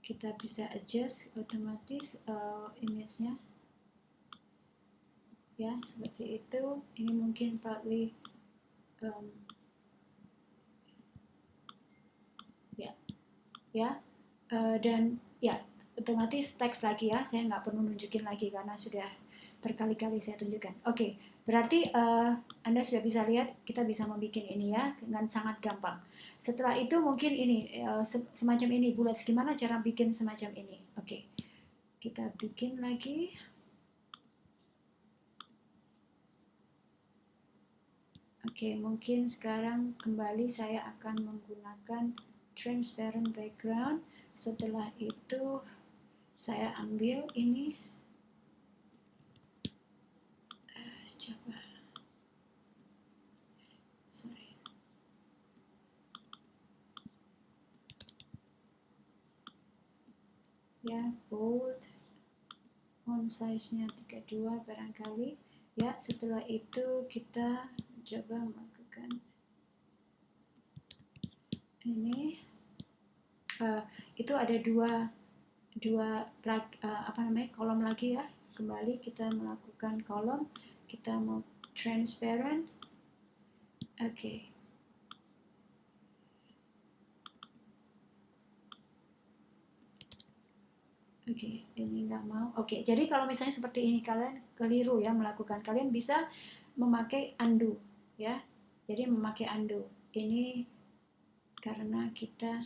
Speaker 1: Kita bisa adjust otomatis image-nya. Ya, seperti itu. Ini mungkin partly dan ya otomatis teks lagi ya. Saya nggak perlu nunjukin lagi karena sudah berkali-kali saya tunjukkan. Oke, berarti Anda sudah bisa lihat kita bisa membuat ini ya dengan sangat gampang. Setelah itu mungkin ini semacam ini bullets. Gimana cara bikin semacam ini? Oke, kita bikin lagi. Oke, mungkin sekarang kembali saya akan menggunakan transparent background. Setelah itu saya ambil ini. Coba. Sorry. Ya, bold. Font size-nya 32 barangkali. Ya, setelah itu kita coba melakukan ini. Itu ada dua kolom lagi ya. Kembali kita melakukan kolom, kita mau transparent. Oke. Oke, ini nggak mau. Oke, jadi kalau misalnya seperti ini kalian keliru ya melakukan, kalian bisa memakai undo ya. Jadi memakai undo. Ini karena kita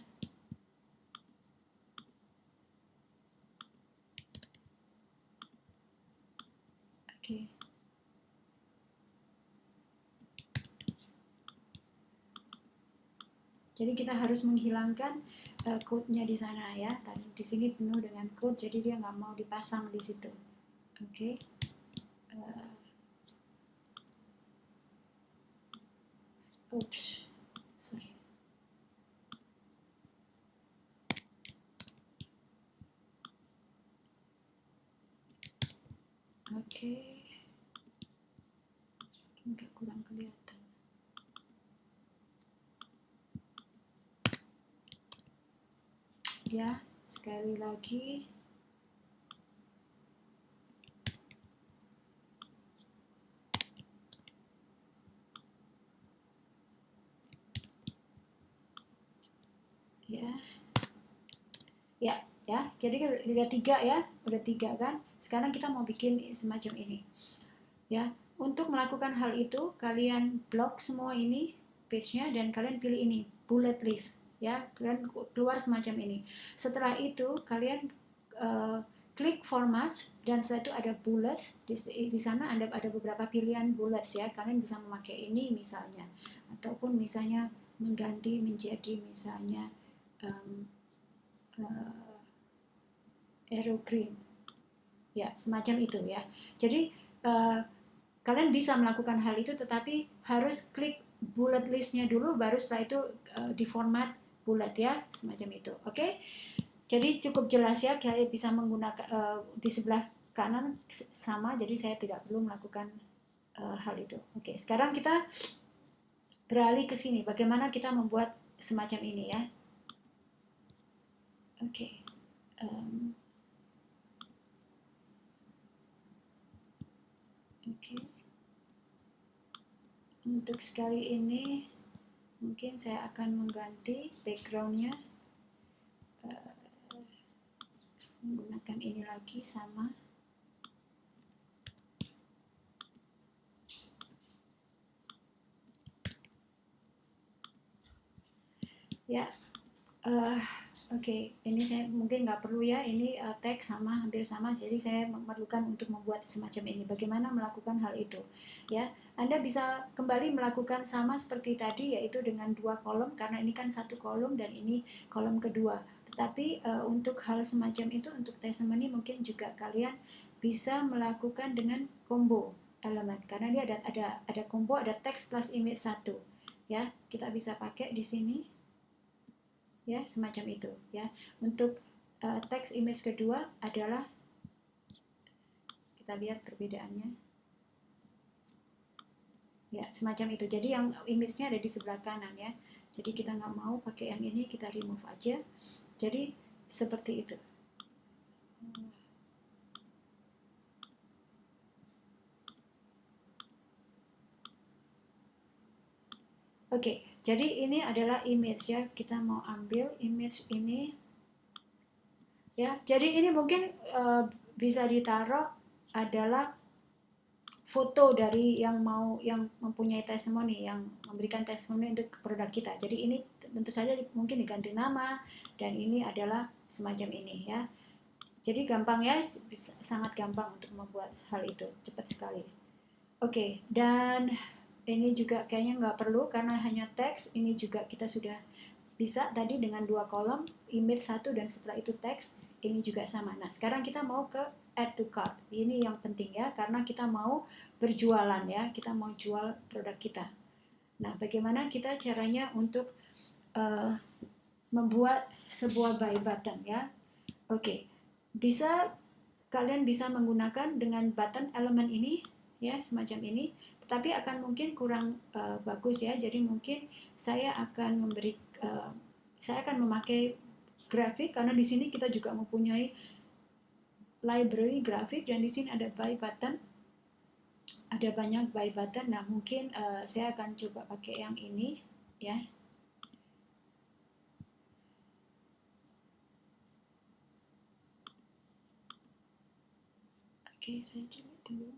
Speaker 1: oke. Jadi kita harus menghilangkan code-nya di sana ya. Tadi di sini penuh dengan code, jadi dia nggak mau dipasang di situ. Oke. Oops, sorry. Oke. Enggak, kurang kelihatan. Ya, sekali lagi. Ya, jadi udah 3 ya, udah 3 kan. Sekarang kita mau bikin semacam ini. Ya, untuk melakukan hal itu kalian blok semua ini page-nya dan kalian pilih ini bullet list ya, kalian keluar semacam ini. Setelah itu kalian klik formats dan setelah itu ada bullets di sana ada beberapa pilihan bullets ya, kalian bisa memakai ini misalnya ataupun misalnya mengganti menjadi misalnya arrow green ya, semacam itu ya. Jadi kalian bisa melakukan hal itu tetapi harus klik bullet listnya dulu baru setelah itu di format bullet ya, semacam itu. Oke, jadi cukup jelas ya, kalian bisa menggunakan di sebelah kanan sama, jadi saya tidak perlu melakukan hal itu. Oke, sekarang kita beralih ke sini, bagaimana kita membuat semacam ini ya. Oke, oke. Untuk sekali ini mungkin saya akan mengganti backgroundnya, menggunakan ini lagi sama. Ya, oke, ini saya mungkin nggak perlu ya, ini teks sama, hampir sama, jadi saya memerlukan untuk membuat semacam ini. Bagaimana melakukan hal itu? Ya, Anda bisa kembali melakukan sama seperti tadi, yaitu dengan 2 kolom, karena ini kan 1 kolom dan ini kolom kedua. Tetapi untuk hal semacam itu, untuk testimoni mungkin juga kalian bisa melakukan dengan combo elemen, karena ini ada combo, ada teks plus image 1. Ya, kita bisa pakai di sini. Ya, semacam itu ya. Untuk teks image kedua adalah, kita lihat perbedaannya ya, semacam itu. Jadi yang image-nya ada di sebelah kanan ya, jadi kita nggak mau pakai yang ini, kita remove aja. Jadi seperti itu. Oke, jadi ini adalah image ya, kita mau ambil image ini ya. Jadi ini mungkin bisa ditaruh adalah foto dari yang mempunyai testimoni, yang memberikan testimoni untuk produk kita. Jadi ini tentu saja mungkin diganti nama dan ini adalah semacam ini ya. Jadi gampang ya, sangat gampang untuk membuat hal itu, cepat sekali. Oke, dan ini juga kayaknya nggak perlu karena hanya teks. Ini juga kita sudah bisa tadi dengan 2 kolom, image 1 dan setelah itu teks. Ini juga sama. Nah, sekarang kita mau ke add to cart. Ini yang penting ya, karena kita mau berjualan ya, kita mau jual produk kita. Nah, bagaimana kita caranya untuk membuat sebuah buy button ya. Oke, kalian bisa menggunakan dengan button elemen ini ya, semacam ini, tetapi akan mungkin kurang bagus ya. Jadi mungkin saya akan memakai grafik, karena di sini kita juga mempunyai library grafik dan di sini ada buy button, ada banyak buy button. Nah, mungkin saya akan coba pakai yang ini ya. Oke, saya coba dulu.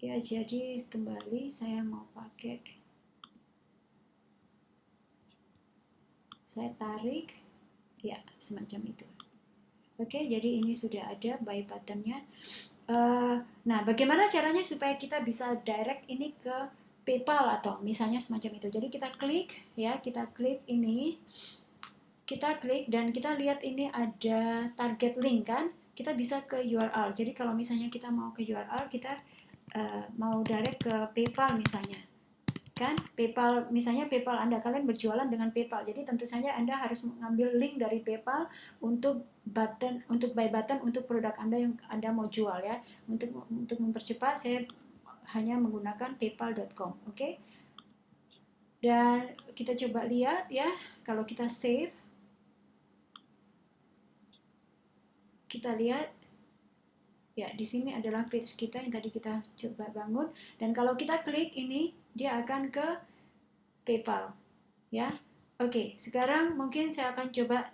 Speaker 1: Ya, jadi kembali saya mau pakai, saya tarik ya, semacam itu. Oke, jadi ini sudah ada buy buttonnya. Nah, bagaimana caranya supaya kita bisa direct ini ke PayPal atau misalnya semacam itu. Jadi kita klik ya, kita klik ini, kita klik dan kita lihat ini ada target link kan, kita bisa ke URL. Jadi kalau misalnya kita mau ke URL, kita mau direct ke PayPal misalnya kan, PayPal misalnya, PayPal Anda, kalian berjualan dengan PayPal, jadi tentu saja Anda harus mengambil link dari PayPal untuk buy button untuk produk Anda yang Anda mau jual ya. Untuk mempercepat saya hanya menggunakan paypal.com. Oke. Dan kita coba lihat ya, kalau kita save, kita lihat ya di sini adalah page kita yang tadi kita coba bangun, dan kalau kita klik ini dia akan ke PayPal ya. Oke, sekarang mungkin saya akan coba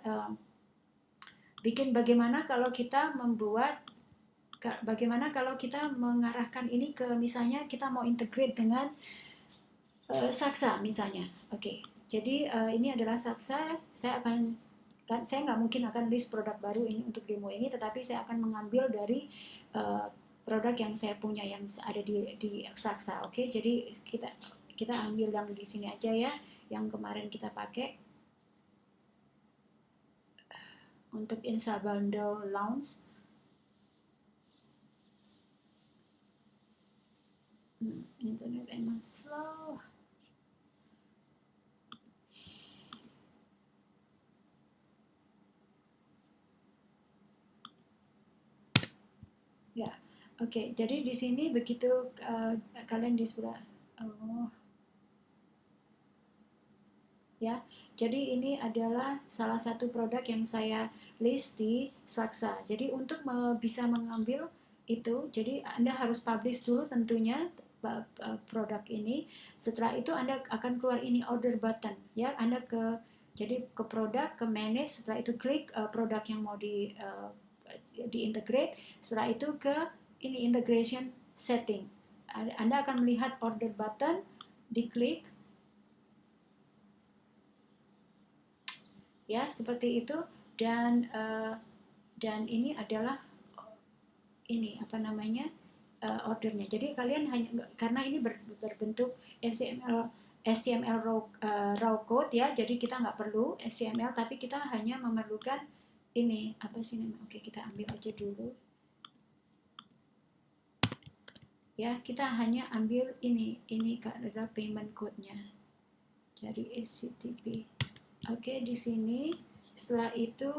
Speaker 1: bikin bagaimana kalau kita mengarahkan ini ke, misalnya kita mau integrate dengan Saksa misalnya. Oke, jadi ini adalah Saksa. Saya nggak mungkin akan list produk baru ini untuk demo ini, tetapi saya akan mengambil dari produk yang saya punya yang ada di Saksa. Oke, jadi kita ambil yang di sini aja ya, yang kemarin kita pakai untuk Insa Bundle Lounge. Internet emang slow. Ya, oke. Jadi di sini begitu kalian di sebelah, ya. Jadi ini adalah salah satu produk yang saya list di Saksa. Jadi untuk bisa mengambil itu, jadi Anda harus publish dulu tentunya produk ini. Setelah itu Anda akan keluar ini order button, ya. Anda ke produk, ke manage, setelah itu klik produk yang mau di integrate, setelah itu ke ini integration setting. Anda akan melihat order button, diklik ya, seperti itu. Dan ini adalah ini apa namanya ordernya. Jadi kalian hanya, karena ini berbentuk HTML raw code ya, jadi kita nggak perlu HTML, tapi kita hanya memerlukan ini apa sih namanya. Oke, kita ambil aja dulu ya, kita hanya ambil ini adalah payment code-nya dari HTTP. Oke, di sini setelah itu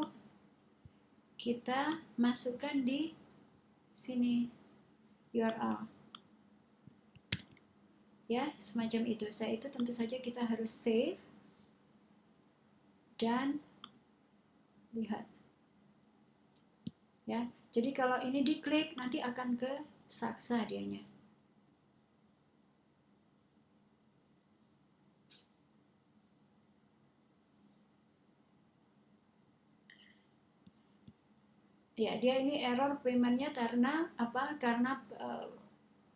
Speaker 1: kita masukkan di sini URL ya, semacam itu. Saya itu tentu saja kita harus save dan lihat ya. Jadi kalau ini diklik nanti akan ke Saksa dianya. Ya, dia ini error paymentnya karena apa? Karena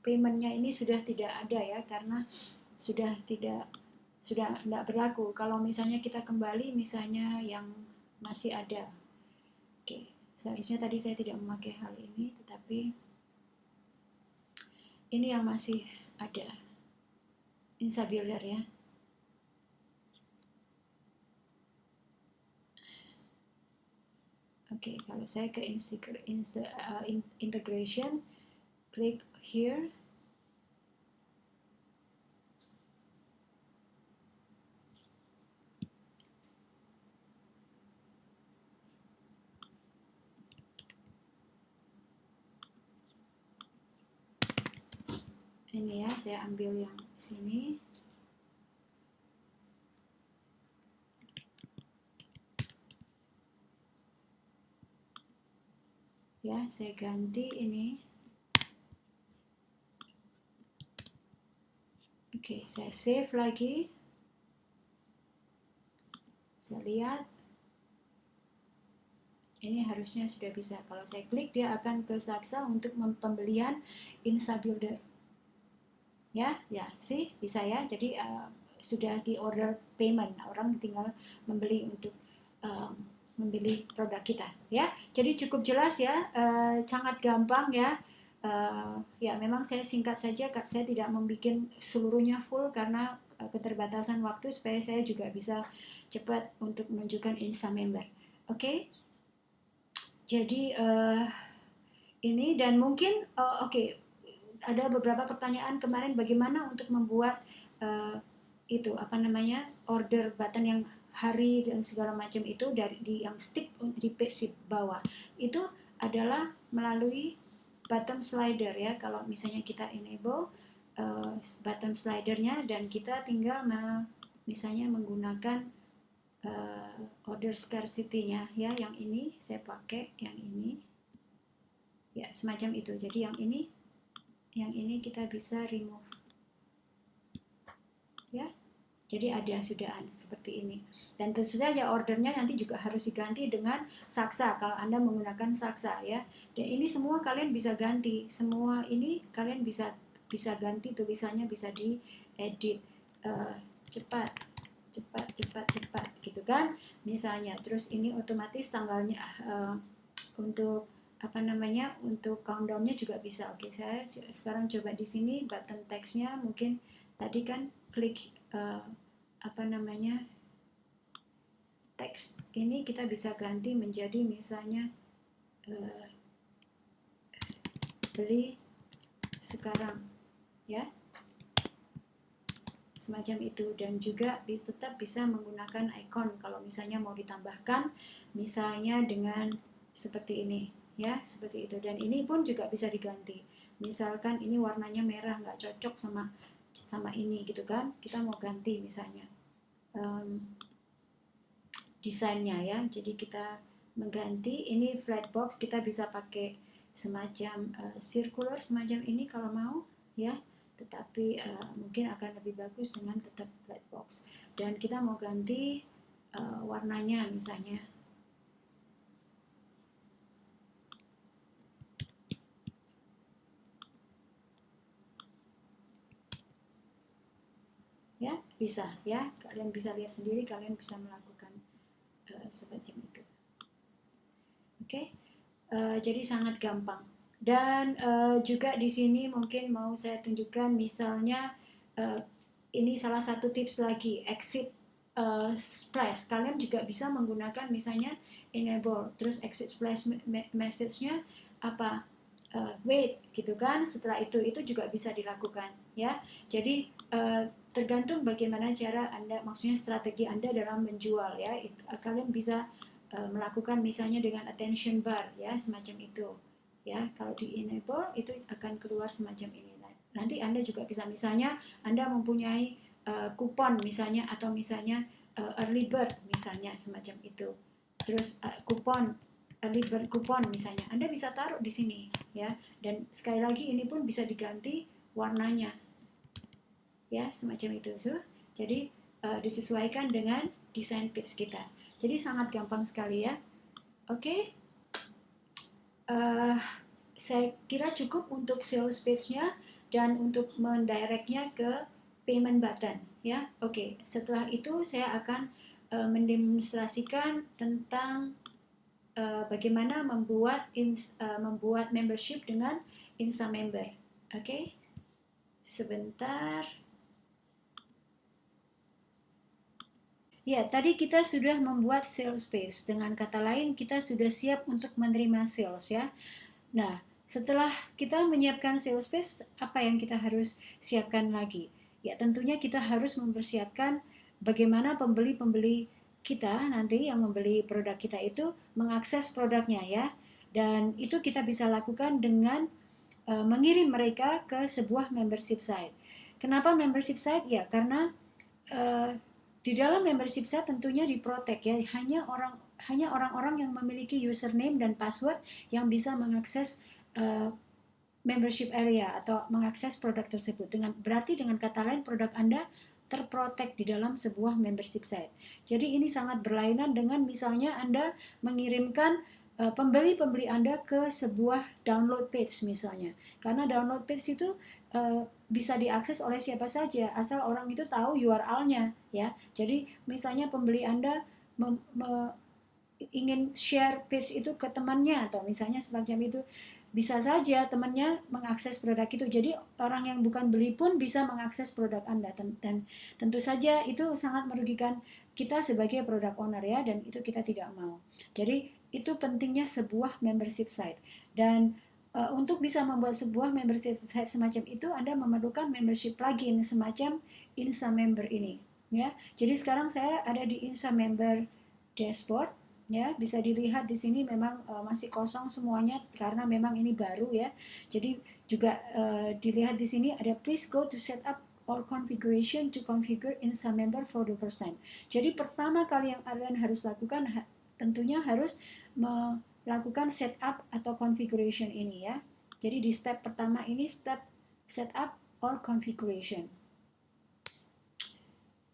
Speaker 1: paymentnya ini sudah tidak ada ya, karena sudah tidak berlaku. Kalau misalnya kita kembali, misalnya yang masih ada. Oke, seharusnya tadi saya tidak memakai hal ini, tetapi ini yang masih ada. Insa Builder ya. Oke, kalau saya ke integration, klik here. Ini ya, saya ambil yang sini. Ya, saya ganti ini. Oke, saya save lagi. Saya lihat. Ini harusnya sudah bisa. Kalau saya klik, dia akan ke Saksa untuk pembelian Insa Builder. Ya, sih bisa ya. Jadi sudah di order payment, orang tinggal membeli untuk membeli produk kita ya. Jadi cukup jelas ya, sangat gampang ya. Ya memang saya singkat saja, saya tidak membuat seluruhnya full karena keterbatasan waktu, supaya saya juga bisa cepat untuk menunjukkan Insa member. Oke. Jadi ini, dan mungkin ada beberapa pertanyaan kemarin, bagaimana untuk membuat itu apa namanya order button yang hari dan segala macam itu dari yang stick di page bawah, itu adalah melalui bottom slider ya. Kalau misalnya kita enable bottom slidernya, dan kita tinggal misalnya menggunakan order scarcity-nya ya, yang ini saya pakai yang ini ya, semacam itu. Jadi yang ini kita bisa remove ya. Jadi ada sudah seperti ini. Dan tentu saja ordernya nanti juga harus diganti dengan saksa kalau Anda menggunakan saksa ya. Dan ini semua kalian bisa ganti. Semua ini kalian bisa ganti tulisannya, bisa diedit cepat gitu kan misalnya. Terus ini otomatis tanggalnya untuk apa namanya, untuk countdownnya juga bisa. Oke, saya sekarang coba di sini button text-nya, mungkin tadi kan klik apa namanya, teks ini kita bisa ganti menjadi misalnya beli sekarang ya, semacam itu. Dan juga tetap bisa menggunakan icon kalau misalnya mau ditambahkan misalnya dengan seperti ini ya, seperti itu. Dan ini pun juga bisa diganti, misalkan ini warnanya merah nggak cocok sama ini gitu kan, kita mau ganti misalnya desainnya ya. Jadi kita mengganti ini flat box, kita bisa pakai semacam circular semacam ini kalau mau ya, tetapi mungkin akan lebih bagus dengan tetap flat box. Dan kita mau ganti warnanya misalnya ya, bisa ya, kalian bisa lihat sendiri, kalian bisa melakukan semacam itu. Oke, jadi sangat gampang. Dan juga di sini mungkin mau saya tunjukkan misalnya ini salah satu tips lagi, exit splash. Kalian juga bisa menggunakan misalnya enable, terus exit splash message-nya apa, wait gitu kan. Setelah itu juga bisa dilakukan ya. Jadi tergantung bagaimana cara Anda, maksudnya strategi Anda dalam menjual ya. Kalian bisa melakukan misalnya dengan attention bar ya, semacam itu ya. Kalau di enable itu akan keluar semacam ini. Nanti Anda juga bisa misalnya Anda mempunyai kupon misalnya, atau misalnya early bird misalnya semacam itu. Terus kupon early bird kupon misalnya, Anda bisa taruh di sini ya. Dan sekali lagi ini pun bisa diganti warnanya ya, semacam itu. So, jadi disesuaikan dengan desain page kita. Jadi sangat gampang sekali ya. Oke, saya kira cukup untuk sales page-nya dan untuk mendirectnya ke payment button ya. Oke, setelah itu saya akan mendemonstrasikan tentang bagaimana membuat membership dengan Insa Member. Oke, sebentar. Ya, tadi kita sudah membuat sales page. Dengan kata lain, kita sudah siap untuk menerima sales ya. Nah, setelah kita menyiapkan sales page, apa yang kita harus siapkan lagi? Ya, tentunya kita harus mempersiapkan bagaimana pembeli-pembeli kita nanti yang membeli produk kita itu mengakses produknya ya. Dan itu kita bisa lakukan dengan mengirim mereka ke sebuah membership site. Kenapa membership site? Ya, karena di dalam membership site tentunya diprotek ya, hanya orang-orang yang memiliki username dan password yang bisa mengakses membership area atau mengakses produk tersebut. Berarti dengan kata lain produk Anda terprotek di dalam sebuah membership site. Jadi ini sangat berlainan dengan misalnya Anda mengirimkan pembeli-pembeli Anda ke sebuah download page misalnya. Karena download page itu bisa diakses oleh siapa saja asal orang itu tahu URL-nya ya. Jadi misalnya pembeli Anda ingin share page itu ke temannya atau misalnya semacam itu, bisa saja temannya mengakses produk itu. Jadi orang yang bukan beli pun bisa mengakses produk Anda, dan tentu saja itu sangat merugikan kita sebagai product owner ya, dan itu kita tidak mau. Jadi itu pentingnya sebuah membership site. Dan untuk bisa membuat sebuah membership site semacam itu, Anda memerlukan membership plugin semacam Insa Member ini ya. Jadi sekarang saya ada di Insa Member dashboard ya, bisa dilihat di sini memang masih kosong semuanya karena memang ini baru ya. Jadi juga dilihat di sini ada please go to setup or configuration to configure INSA member for the first time. Jadi pertama kali yang kalian harus lakukan tentunya harus melakukan setup atau configuration ini ya. Jadi di step pertama ini step setup or configuration.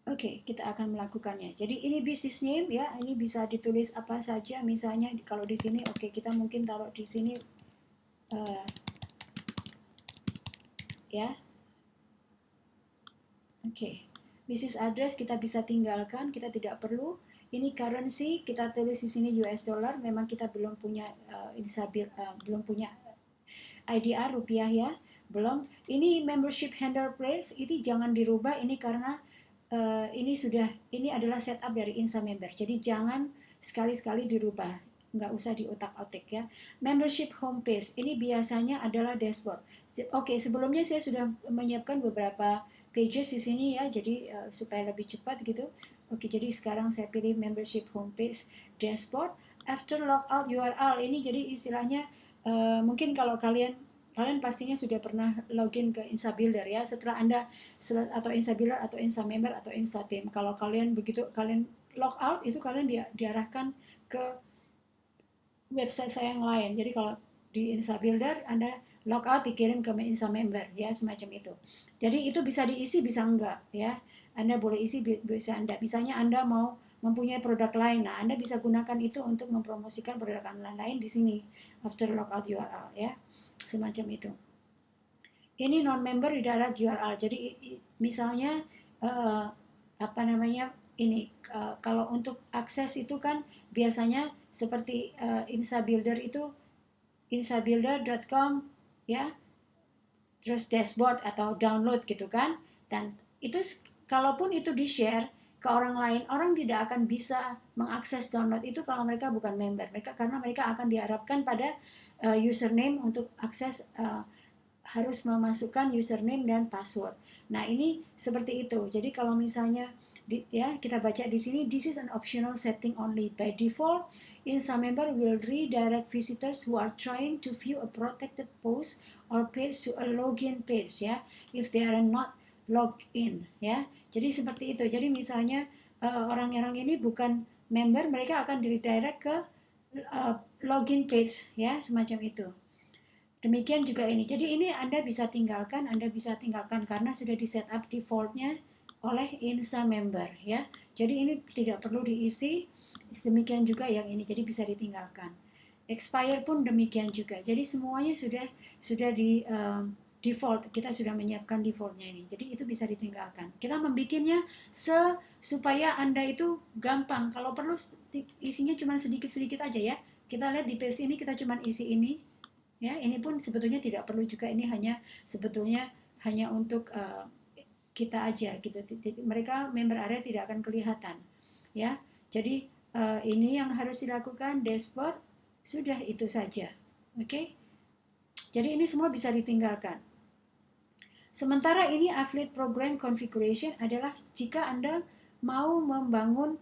Speaker 1: Oke, kita akan melakukannya. Jadi ini business name ya, ini bisa ditulis apa saja. Misalnya kalau di sini, oke, kita mungkin taruh di sini ya. Oke, business address kita bisa tinggalkan, kita tidak perlu. Ini currency kita tulis di sini US dollar. Memang kita belum punya belum punya IDR rupiah ya, belum. Ini membership handle place ini jangan dirubah. Ini karena ini adalah setup dari INSA member. Jadi jangan sekali-sekali dirubah, nggak usah diotak-atik ya. Membership homepage ini biasanya adalah dashboard. Oke, sebelumnya saya sudah menyiapkan beberapa pages di sini ya, jadi supaya lebih cepat gitu. Oke, jadi sekarang saya pilih membership homepage dashboard. After logout URL ini jadi istilahnya mungkin kalau kalian pastinya sudah pernah login ke INSA Builder ya, setelah Anda atau INSA Builder atau INSA Member atau INSA Team. Kalau kalian begitu kalian log out itu kalian diarahkan ke website saya yang lain. Jadi kalau di INSA Builder Anda log out dikirim ke INSA Member ya, semacam itu. Jadi itu bisa diisi bisa enggak ya. Anda boleh isi bisa Anda. Misalnya Anda mau mempunyai produk lain. Nah, Anda bisa gunakan itu untuk mempromosikan produk lain di sini after logout URL ya. Semacam itu. Ini non-member redirect URL. Jadi misalnya ini kalau untuk akses itu kan biasanya seperti INSA Builder itu insabuilder.com ya, terus dashboard atau download gitu kan. Dan itu kalaupun itu di-share ke orang lain, orang tidak akan bisa mengakses download itu kalau mereka bukan member. Karena mereka akan diharapkan pada username untuk akses harus memasukkan username dan password. Nah, ini seperti itu. Jadi kalau misalnya kita baca di sini, this is an optional setting only. By default, INSA member will redirect visitors who are trying to view a protected post or page to a login page ya, if they are not logged in ya. Jadi seperti itu. Jadi misalnya orang-orang ini bukan member, mereka akan redirect ke login page ya, semacam itu. Demikian juga ini. Jadi ini Anda bisa tinggalkan karena sudah di setup defaultnya oleh INSA member ya. Jadi ini tidak perlu diisi. Demikian juga yang ini. Jadi bisa ditinggalkan. Expire pun demikian juga. Jadi semuanya sudah di default. Kita sudah menyiapkan defaultnya ini. Jadi itu bisa ditinggalkan. Kita membikinnya supaya Anda itu gampang. Kalau perlu isinya cuma sedikit-sedikit aja ya. Kita lihat di page ini kita cuma isi ini. Ya, ini pun sebetulnya tidak perlu juga, ini sebetulnya hanya untuk kita aja gitu. Mereka member area tidak akan kelihatan. Ya. Jadi ini yang harus dilakukan dashboard, sudah itu saja. Oke? Jadi ini semua bisa ditinggalkan. Sementara ini affiliate program configuration adalah jika Anda mau membangun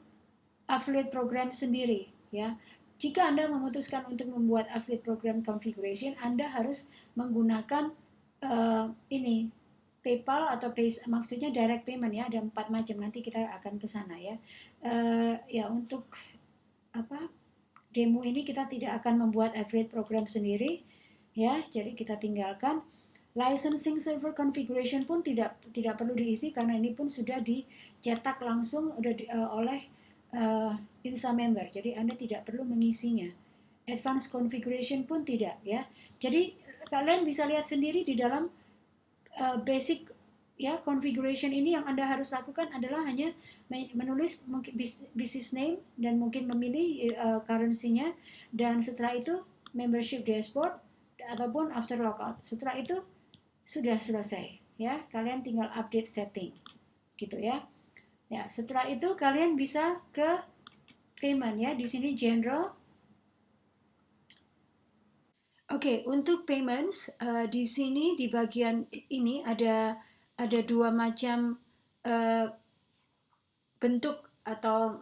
Speaker 1: affiliate program sendiri, ya. Jika Anda memutuskan untuk membuat affiliate program configuration, Anda harus menggunakan ini PayPal atau maksudnya direct payment ya, ada 4 macam, nanti kita akan ke sana ya. Ya untuk demo ini kita tidak akan membuat affiliate program sendiri ya, jadi kita tinggalkan. Licensing server configuration pun tidak perlu diisi karena ini pun sudah dicetak langsung oleh INSA member, jadi Anda tidak perlu mengisinya. Advanced configuration pun tidak ya. Jadi kalian bisa lihat sendiri di dalam basic ya configuration ini yang Anda harus lakukan adalah hanya menulis mungkin business name dan mungkin memilih currency-nya, dan setelah itu membership dashboard ataupun after logout. Setelah itu sudah selesai ya. Kalian tinggal update setting gitu ya. Ya, setelah itu kalian bisa ke payment ya. Di sini general. Oke, untuk payments di sini di bagian ini ada 2 macam bentuk atau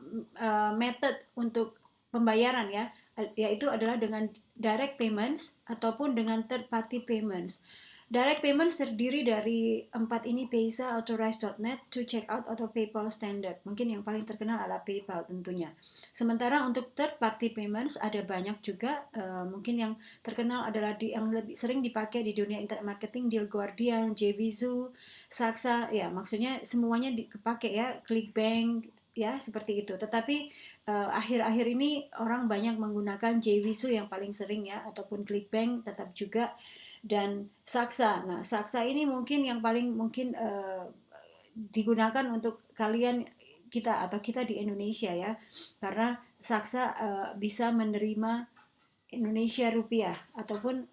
Speaker 1: method untuk pembayaran ya. Yaitu adalah dengan direct payments ataupun dengan third party payments. Direct payment terdiri dari 4 ini: Paysa, Authorize.net, To Checkout, atau PayPal Standard. Mungkin yang paling terkenal adalah PayPal tentunya. Sementara untuk third party payments ada banyak juga. Mungkin yang terkenal adalah yang lebih sering dipakai di dunia internet marketing, Deal Guardian, JVZoo, Saksa. Ya, maksudnya semuanya dipakai ya, ClickBank, ya seperti itu. Tetapi akhir-akhir ini orang banyak menggunakan JVZoo yang paling sering ya, ataupun ClickBank tetap juga, dan Saksa. Nah, Saksa ini mungkin yang paling mungkin digunakan untuk kalian kita atau kita di Indonesia ya, karena Saksa bisa menerima Indonesia rupiah ataupun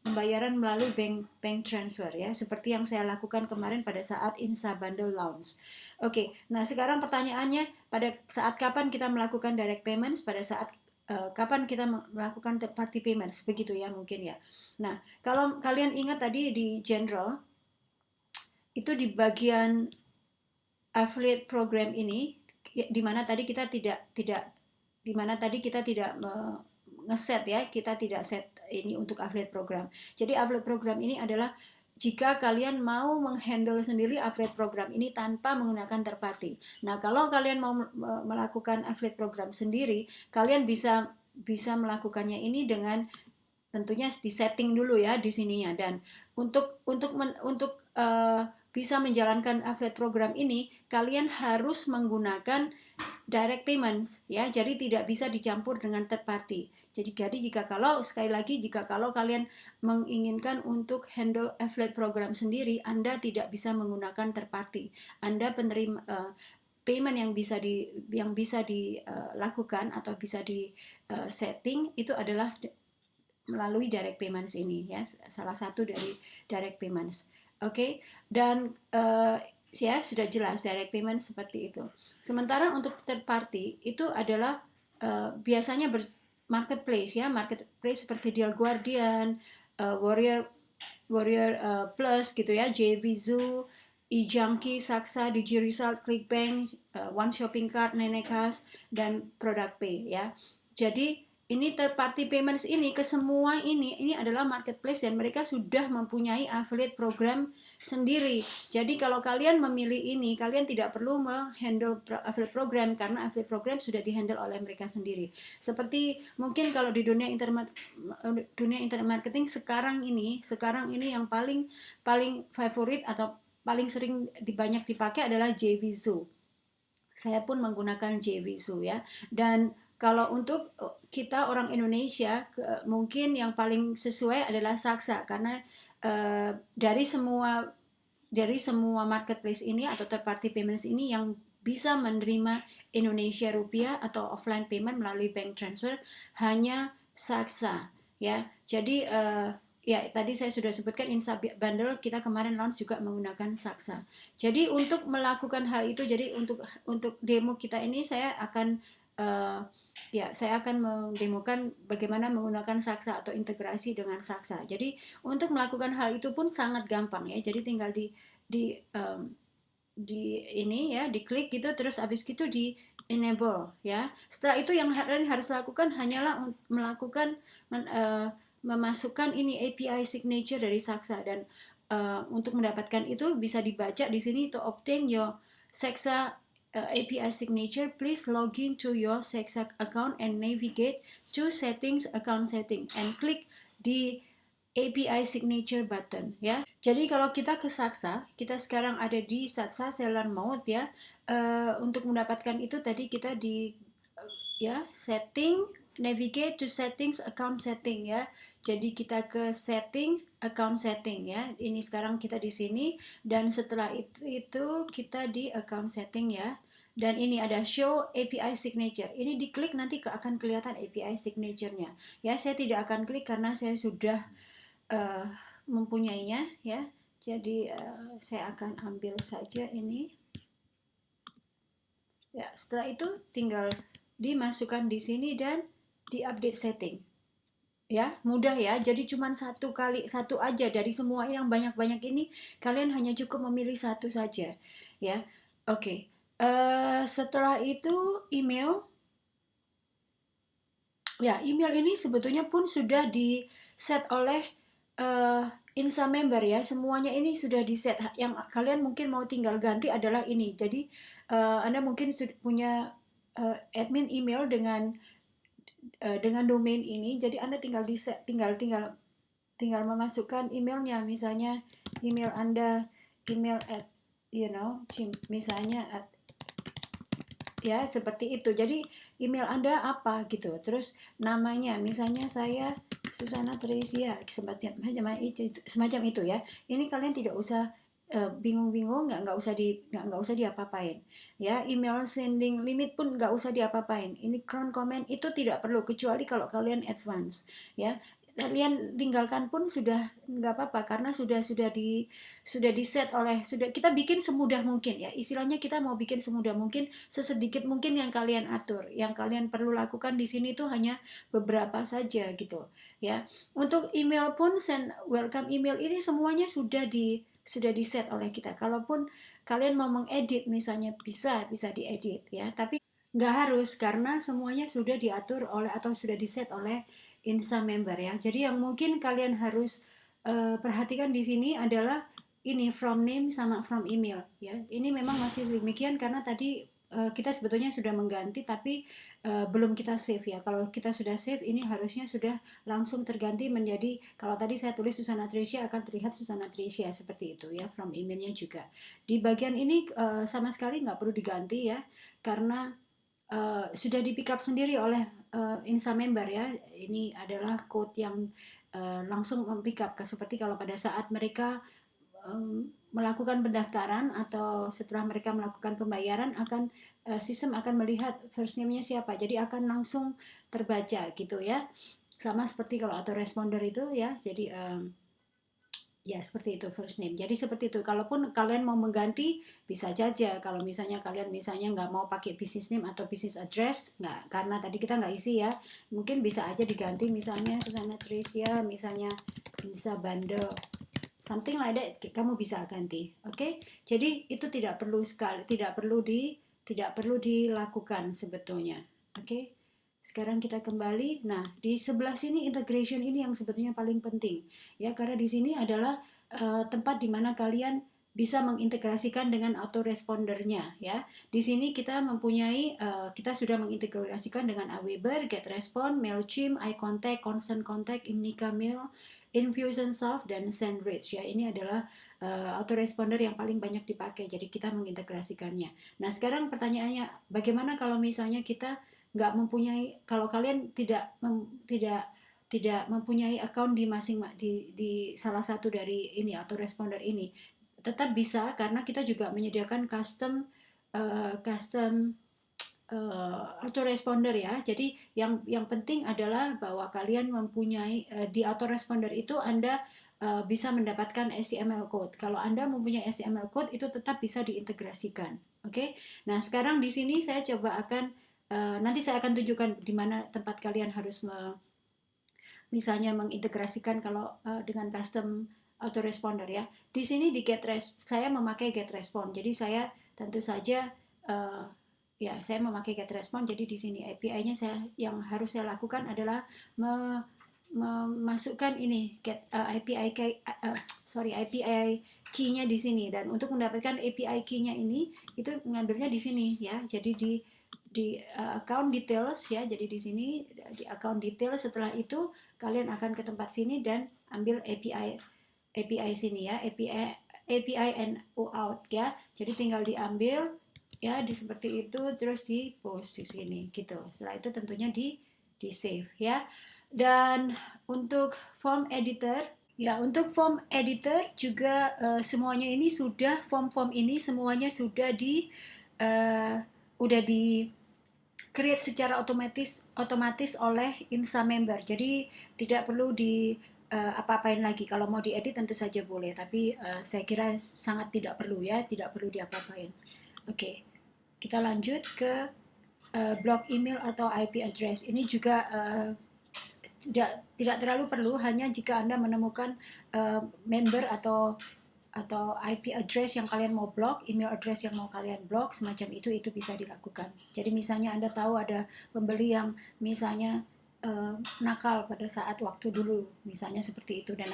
Speaker 1: pembayaran melalui bank transfer ya, seperti yang saya lakukan kemarin pada saat Insa Bundle launch. Oke, nah sekarang pertanyaannya, pada saat kapan kita melakukan direct payments, pada saat kapan kita melakukan third party payments, begitu ya mungkin ya. Nah, kalau kalian ingat tadi di general itu di bagian affiliate program ini, di mana tadi kita tidak ngeset ya, kita tidak set ini untuk affiliate program. Jadi affiliate program ini adalah jika kalian mau menghandle sendiri affiliate program ini tanpa menggunakan third party. Nah, kalau kalian mau melakukan affiliate program sendiri, kalian bisa melakukannya ini dengan tentunya di setting dulu ya di sininya. Dan untuk bisa menjalankan affiliate program ini, kalian harus menggunakan direct payments ya, jadi tidak bisa dicampur dengan third party. Jadi jika kalau kalian menginginkan untuk handle affiliate program sendiri, Anda tidak bisa menggunakan third party. Anda penerima payment yang bisa dilakukan atau bisa di setting itu adalah melalui direct payments ini ya, salah satu dari direct payments. Oke, dan ya sudah jelas direct payment seperti itu. Sementara untuk third party itu adalah biasanya marketplace ya, marketplace seperti Deal Guardian, Warrior Plus gitu ya, JVZoo, eJunkie, Saksa, DigiResult, ClickBank, One Shopping Cart, Nenekas, dan ProductPay ya. Jadi ini third party payments ini ke semua ini adalah marketplace dan mereka sudah mempunyai affiliate program sendiri. Jadi kalau kalian memilih ini, kalian tidak perlu menghandle affiliate program karena affiliate program sudah dihandle oleh mereka sendiri. Seperti mungkin kalau di dunia internet marketing sekarang ini yang paling favorit atau paling sering banyak dipakai adalah JVZoo. Saya pun menggunakan JVZoo ya. Dan kalau untuk kita orang Indonesia, mungkin yang paling sesuai adalah Saksa karena dari semua marketplace ini atau third party payments ini yang bisa menerima Indonesia rupiah atau offline payment melalui bank transfer hanya Saksa ya. Jadi ya tadi saya sudah sebutkan Insa Bundle kita kemarin launch juga menggunakan Saksa. Jadi untuk melakukan hal itu, jadi untuk demo kita ini saya akan mendemokan bagaimana menggunakan Saksa atau integrasi dengan Saksa. Jadi untuk melakukan hal itu pun sangat gampang ya. Jadi tinggal di ini ya, diklik gitu, terus habis gitu di enable ya. Setelah itu yang harus lakukan hanyalah melakukan memasukkan ini API signature dari Saksa, dan untuk mendapatkan itu bisa dibaca di sini, to obtain your Saksa API signature, please log in to your Saksa account and navigate to settings, account setting, and click di API signature button ya. Jadi kalau kita ke Saksa, kita sekarang ada di Saksa seller mode ya. Untuk mendapatkan itu tadi kita di setting, navigate to settings, account setting ya. Jadi kita ke setting, account setting ya. Ini sekarang kita di sini, dan setelah itu kita di account setting ya. Dan ini ada show API signature. Ini diklik nanti akan kelihatan API signature-nya. Ya, saya tidak akan klik karena saya sudah mempunyainya ya. Jadi saya akan ambil saja ini. Ya, setelah itu tinggal dimasukkan di sini dan di-update setting. Ya, mudah ya. Jadi cuma satu aja dari semua yang banyak-banyak ini, kalian hanya cukup memilih satu saja. Ya, oke. Setelah itu email. Ya, email ini sebetulnya pun sudah di set oleh uh, Insa member ya, semuanya ini sudah di set. Yang kalian mungkin mau tinggal ganti adalah ini. Jadi Anda mungkin punya admin email dengan domain ini. Jadi Anda tinggal di set, tinggal memasukkan emailnya, misalnya email Anda, email at misalnya at, ya seperti itu. Jadi email Anda apa gitu, terus namanya misalnya saya Susana Tresia, semacam itu ya. Ini kalian tidak usah bingung-bingung, nggak usah diapa-apain ya. Email sending limit pun nggak usah diapa-apain. Ini crown comment itu tidak perlu, kecuali kalau kalian advance ya. Kalian tinggalkan pun sudah nggak apa-apa, karena sudah di set oleh, sudah kita bikin semudah mungkin ya, istilahnya kita mau bikin semudah mungkin, sesedikit mungkin yang kalian atur. Yang kalian perlu lakukan di sini itu hanya beberapa saja gitu ya. Untuk email pun, send welcome email ini semuanya sudah di set oleh kita. Kalaupun kalian mau mengedit misalnya, bisa diedit ya, tapi nggak harus, karena semuanya sudah diatur oleh atau sudah di set oleh Insta member ya. Jadi yang mungkin kalian harus perhatikan di sini adalah ini from name sama from email ya. Ini memang masih demikian karena tadi kita sebetulnya sudah mengganti, tapi belum kita save ya. Kalau kita sudah save, ini harusnya sudah langsung terganti menjadi, kalau tadi saya tulis Susana Tricia, akan terlihat Susana Tricia seperti itu ya. From emailnya juga di bagian ini sama sekali nggak perlu diganti ya, karena sudah di pick up sendiri oleh Insta member ya. Ini adalah code yang langsung pick up, seperti kalau pada saat mereka melakukan pendaftaran atau setelah mereka melakukan pembayaran, akan sistem akan melihat first name-nya siapa, jadi akan langsung terbaca gitu ya. Sama seperti kalau autoresponder itu ya. Jadi ya seperti itu first name. Jadi seperti itu. Kalaupun kalian mau mengganti, bisa saja. Kalau misalnya kalian nggak mau pakai business name atau business address, nggak, karena tadi kita nggak isi ya. Mungkin bisa aja diganti, misalnya Susana Tricia, misalnya Insa Bando, something like that. Kamu bisa ganti. Oke? Okay? Jadi itu tidak perlu dilakukan sebetulnya. Oke? Okay? Sekarang kita kembali. Nah, di sebelah sini integration ini yang sebetulnya paling penting ya, karena di sini adalah tempat di mana kalian bisa mengintegrasikan dengan autorespondernya ya. Di sini kita mempunyai kita sudah mengintegrasikan dengan Aweber, GetResponse, Mailchimp, iContact, Constant Contact, Imnica Mail, Infusionsoft, dan SendRich ya. Ini adalah autoresponder yang paling banyak dipakai. Jadi kita mengintegrasikannya. Nah, sekarang pertanyaannya, bagaimana kalau misalnya kita nggak mempunyai, kalau kalian tidak mempunyai account di salah satu dari ini autoresponder ini, tetap bisa, karena kita juga menyediakan custom autoresponder ya. Jadi yang penting adalah bahwa kalian mempunyai di autoresponder itu Anda bisa mendapatkan HTML code. Kalau Anda mempunyai HTML code, itu tetap bisa diintegrasikan. Oke. Nah, sekarang di sini saya coba akan nanti saya akan tunjukkan di mana tempat kalian harus misalnya mengintegrasikan kalau dengan custom autoresponder ya. Di sini di saya memakai GetResponse. Jadi saya tentu saja ya saya memakai GetResponse. Jadi di sini API-nya yang harus saya lakukan adalah memasukkan ini API key-nya di sini, dan untuk mendapatkan API key-nya ini itu mengambilnya di sini ya. Jadi di account details ya. Jadi di sini di account details, setelah itu kalian akan ke tempat sini dan ambil API sini ya, API and out ya. Jadi tinggal diambil ya, seperti itu, terus di post di sini gitu. Setelah itu tentunya di save ya. Dan untuk form editor ya, untuk form editor juga semuanya ini sudah, form ini semuanya sudah udah di create secara otomatis oleh Insta member. Jadi tidak perlu di apa-apain lagi. Kalau mau diedit tentu saja boleh, tapi saya kira sangat tidak perlu ya, tidak perlu diapa-apain. Oke, kita lanjut ke blog email atau IP address. Ini juga tidak terlalu perlu, hanya jika Anda menemukan member atau IP address yang kalian mau blok, email address yang mau kalian blok, semacam itu bisa dilakukan. Jadi misalnya Anda tahu ada pembeli yang misalnya nakal pada saat waktu dulu, misalnya seperti itu, dan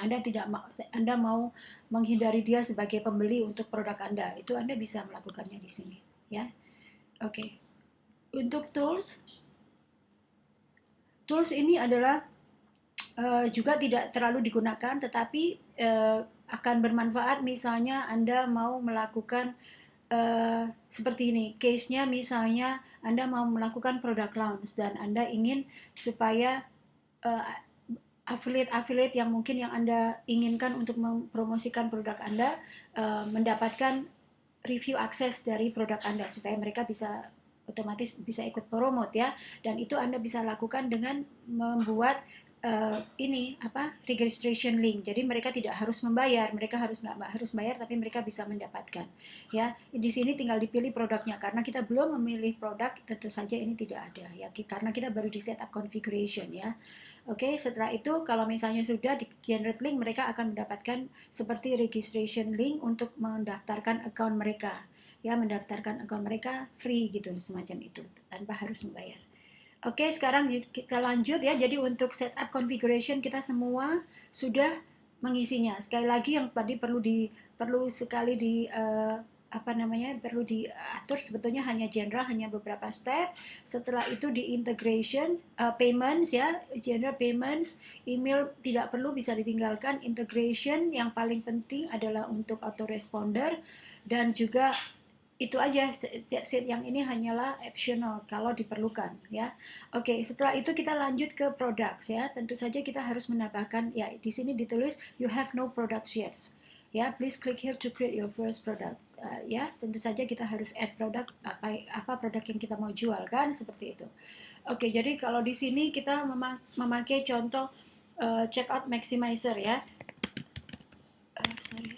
Speaker 1: Anda mau menghindari dia sebagai pembeli untuk produk Anda, itu Anda bisa melakukannya di sini, ya. Oke. Untuk tools ini adalah juga tidak terlalu digunakan, tetapi akan bermanfaat misalnya Anda mau melakukan seperti ini, case-nya misalnya Anda mau melakukan product launch dan Anda ingin supaya uh, affiliate-affiliate yang mungkin yang Anda inginkan untuk mempromosikan produk Anda mendapatkan review akses dari produk Anda supaya mereka bisa otomatis bisa ikut promote ya, dan itu Anda bisa lakukan dengan membuat ini registration link. Jadi mereka tidak harus membayar, mereka nggak harus bayar, tapi mereka bisa mendapatkan ya. Di sini tinggal dipilih produknya, karena kita belum memilih produk tentu saja ini tidak ada ya, karena kita baru di setup configuration ya. Oke, setelah itu kalau misalnya sudah di generate link, mereka akan mendapatkan seperti registration link untuk mendaftarkan account mereka. Ya, mendaftarkan account mereka free gitu, semacam itu, tanpa harus membayar. Oke, sekarang kita lanjut ya. Jadi untuk setup configuration kita semua sudah mengisinya. Sekali lagi yang tadi perlu sekali di perlu diatur sebetulnya hanya general, hanya beberapa step. Setelah itu di integration, payments ya, general payments, email tidak perlu, bisa ditinggalkan. Integration yang paling penting adalah untuk autoresponder, dan juga itu aja. Sheet yang ini hanyalah optional kalau diperlukan ya. Oke, setelah itu kita lanjut ke products ya. Tentu saja kita harus menambahkan ya, di sini ditulis you have no products yet. Ya, please click here to create your first product. Ya, tentu saja kita harus add produk, apa produk yang kita mau jual kan, seperti itu. Oke, jadi kalau di sini kita memakai contoh checkout maximizer ya. Sorry.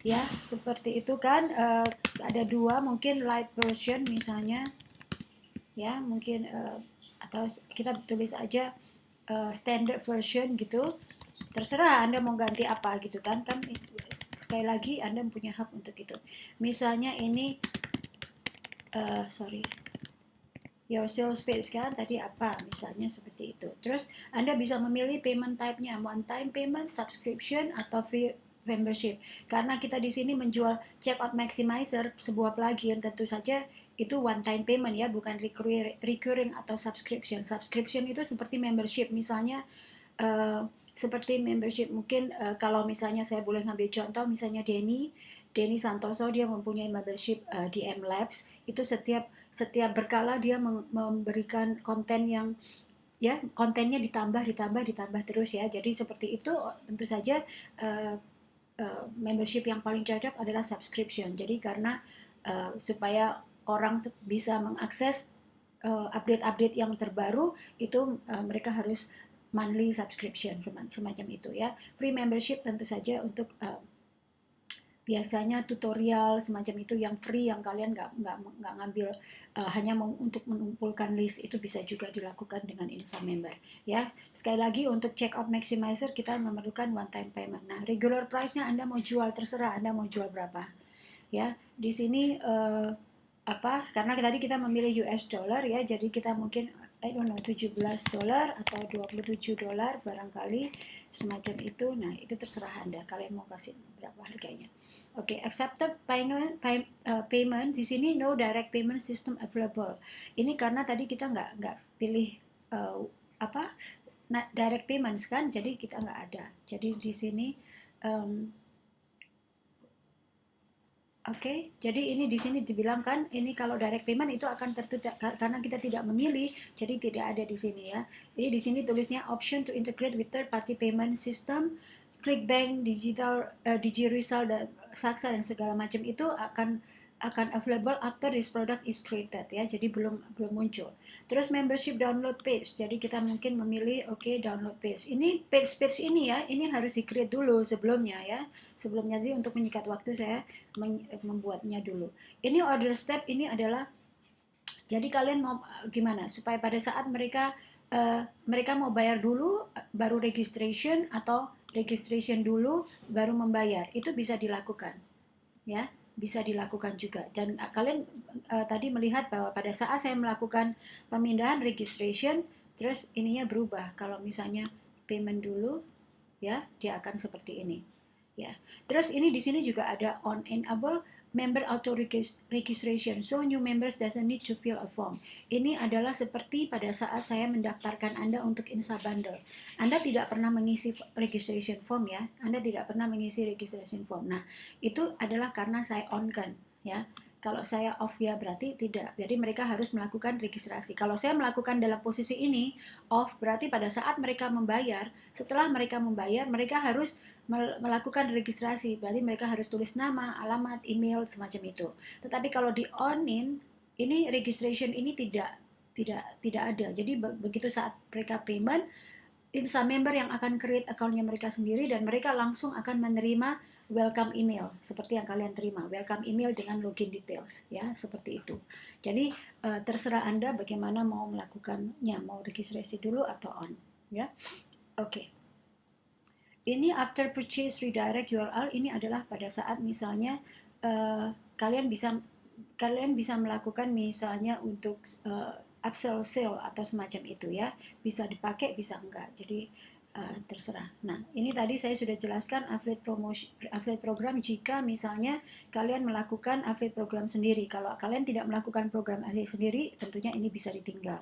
Speaker 1: Ya, seperti itu kan. Ada dua, mungkin light version misalnya ya, mungkin atau kita tulis aja standard version gitu, terserah Anda mau ganti apa gitu kan. Sekali lagi Anda punya hak untuk itu. Misalnya ini your sales page kan tadi apa, misalnya seperti itu. Terus Anda bisa memilih payment type-nya, one time payment, subscription, atau free membership. Karena kita di sini menjual checkout maximizer, sebuah plugin, tentu saja itu one time payment ya, bukan recurring atau subscription. Subscription itu seperti membership, misalnya seperti membership mungkin kalau misalnya saya boleh ngambil contoh, misalnya Denny Santoso, dia mempunyai membership di M-Labs. Itu setiap berkala dia memberikan konten yang ya, kontennya ditambah terus ya. Jadi seperti itu. Tentu saja membership yang paling cocok adalah subscription. Jadi karena supaya orang bisa mengakses update-update yang terbaru itu mereka harus monthly subscription semacam itu ya. Free membership tentu saja untuk biasanya tutorial semacam itu yang free, yang kalian nggak ngambil hanya untuk mengumpulkan list, itu bisa juga dilakukan dengan Insight Member ya. Sekali lagi untuk checkout maximizer kita memerlukan one time payment. Nah, regular price-nya Anda mau jual, terserah Anda mau jual berapa ya. Di sini karena tadi kita memilih US dollar ya, jadi kita mungkin $17 atau $27 barangkali semacam itu. Nah, itu terserah Anda, kalian mau kasih berapa harganya. Oke, accepted payment di sini no direct payment system available. Ini karena tadi kita nggak pilih direct payments kan, jadi kita nggak ada. Jadi di sini Oke, jadi ini di sini dibilangkan ini kalau direct payment itu akan tertutup karena kita tidak memilih, jadi tidak ada di sini ya. Jadi di sini tulisnya option to integrate with third party payment system, ClickBank, digital, DigiResult, dan Saksa dan segala macam itu akan available after this product is created ya. Jadi belum muncul. Terus membership download page. Jadi kita mungkin memilih download page. Ini page ini ya, ini harus di-create dulu sebelumnya ya. Sebelumnya, jadi untuk menyikat waktu saya membuatnya dulu. Ini order step ini adalah jadi kalian mau gimana supaya pada saat mereka mau bayar dulu baru registration, atau registration dulu baru membayar, itu bisa dilakukan ya, bisa dilakukan juga. Dan kalian tadi melihat bahwa pada saat saya melakukan pemindahan registration, terus ininya berubah. Kalau misalnya payment dulu, ya, dia akan seperti ini. Ya. Terus ini di sini juga ada on enable member auto registration. So new members doesn't need to fill a form. Ini adalah seperti pada saat saya mendaftarkan Anda untuk Insa Bundle. Anda tidak pernah mengisi registration form ya. Anda tidak pernah mengisi registration form. Nah, itu adalah karena saya on-kan ya. Kalau saya off ya berarti tidak. Jadi mereka harus melakukan registrasi. Kalau saya melakukan dalam posisi ini off berarti pada saat mereka membayar, setelah mereka membayar mereka harus melakukan registrasi. Berarti mereka harus tulis nama, alamat, email semacam itu. Tetapi kalau di on-in ini registration ini tidak ada. Jadi begitu saat mereka payment, Insa member yang akan create account-nya mereka sendiri dan mereka langsung akan menerima welcome email seperti yang kalian terima, welcome email dengan login details ya, seperti itu. Jadi terserah Anda bagaimana mau melakukannya, mau registrasi dulu atau on ya. Oke. Ini after purchase redirect URL ini adalah pada saat misalnya kalian bisa melakukan misalnya untuk upsell sale atau semacam itu ya, bisa dipakai bisa enggak, jadi terserah. Nah ini tadi saya sudah jelaskan affiliate program jika misalnya kalian melakukan affiliate program sendiri. Kalau kalian tidak melakukan program affiliate sendiri tentunya ini bisa ditinggal.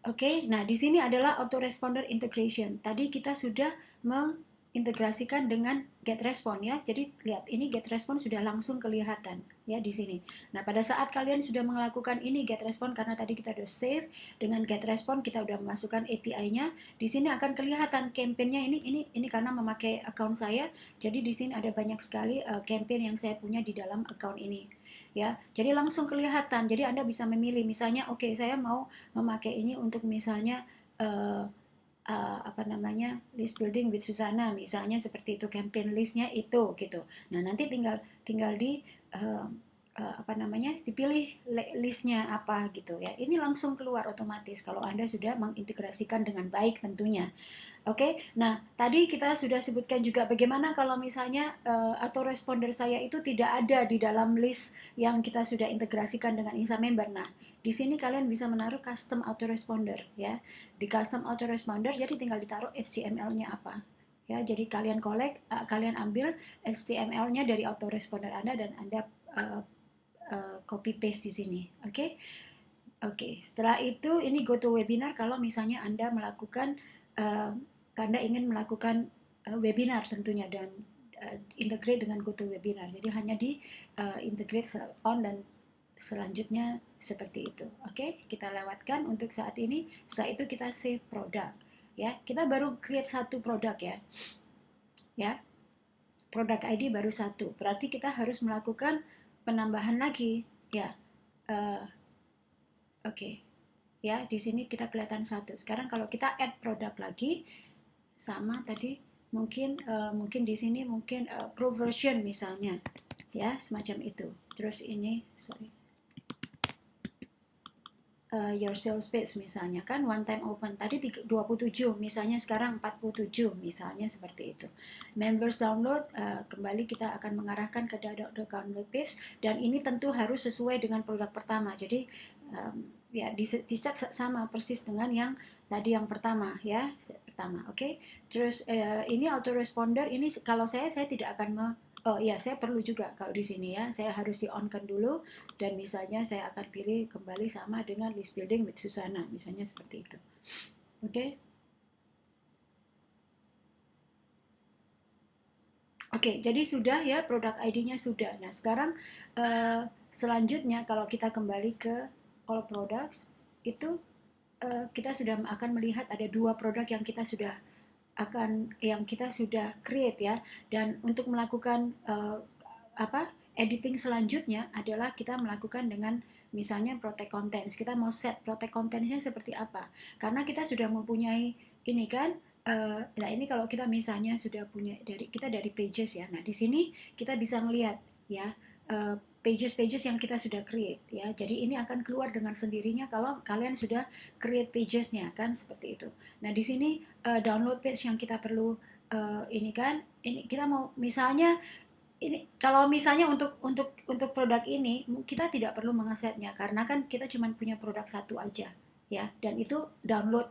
Speaker 1: Oke, nah di sini adalah autoresponder integration. Tadi kita sudah mengintegrasikan dengan GetResponse ya. Jadi lihat ini GetResponse sudah langsung kelihatan ya di sini. Nah, pada saat kalian sudah melakukan ini GetResponse karena tadi kita sudah save dengan GetResponse, kita sudah memasukkan API-nya. Di sini akan kelihatan campaign-nya ini karena memakai account saya. Jadi di sini ada banyak sekali campaign yang saya punya di dalam account ini. Ya, jadi langsung kelihatan. Jadi Anda bisa memilih misalnya oke, saya mau memakai ini untuk misalnya list building with Susana misalnya seperti itu, campaign listnya itu gitu. Nah nanti tinggal di dipilih listnya apa gitu ya. Ini langsung keluar otomatis kalau Anda sudah mengintegrasikan dengan baik tentunya. Oke, nah tadi kita sudah sebutkan juga bagaimana kalau misalnya autoresponder saya itu tidak ada di dalam list yang kita sudah integrasikan dengan Insa Member. Nah, di sini kalian bisa menaruh custom autoresponder ya. Di custom autoresponder jadi tinggal ditaruh HTML-nya apa. Ya, jadi kalian ambil HTML-nya dari autoresponder Anda dan Anda copy paste di sini. Oke. Oke, setelah itu ini go to webinar kalau misalnya Anda melakukan Anda ingin melakukan webinar tentunya dan integrate dengan GoToWebinar. Jadi hanya di integrate on dan selanjutnya seperti itu. Oke, kita lewatkan untuk saat ini. Setelah itu kita save produk. Ya, kita baru create satu produk ya. Ya, produk ID baru satu. Berarti kita harus melakukan penambahan lagi. Ya, oke. Ya, di sini kita kelihatan satu. Sekarang kalau kita add produk lagi, sama tadi mungkin di sini mungkin pro version misalnya ya semacam itu. Terus ini your sales page misalnya kan one time open tadi 27 misalnya sekarang 47 misalnya seperti itu. Members download kembali kita akan mengarahkan ke download page dan ini tentu harus sesuai dengan produk pertama. Jadi ya di set sama persis dengan yang tadi yang pertama ya pertama. Oke. Terus ini autoresponder ini kalau saya tidak akan saya perlu juga kalau di sini ya, saya harus di on-kan dulu dan misalnya saya akan pilih kembali sama dengan list building with Susana, misalnya seperti itu. Oke. Oke, jadi sudah ya produk ID-nya sudah. Nah, sekarang selanjutnya kalau kita kembali ke all products itu kita sudah akan melihat ada dua produk yang kita sudah create ya, dan untuk melakukan editing selanjutnya adalah kita melakukan dengan misalnya protect contents. Kita mau set protect contentsnya seperti apa karena kita sudah mempunyai ini kan. Nah ini kalau kita misalnya sudah punya dari pages ya. Nah di sini kita bisa melihat ya pages yang kita sudah create ya. Jadi ini akan keluar dengan sendirinya kalau kalian sudah create pagesnya kan seperti itu. Nah di sini download page yang kita perlu ini kita mau misalnya ini kalau misalnya untuk produk ini kita tidak perlu mengesetnya karena kan kita cuma punya produk satu aja ya, dan itu download,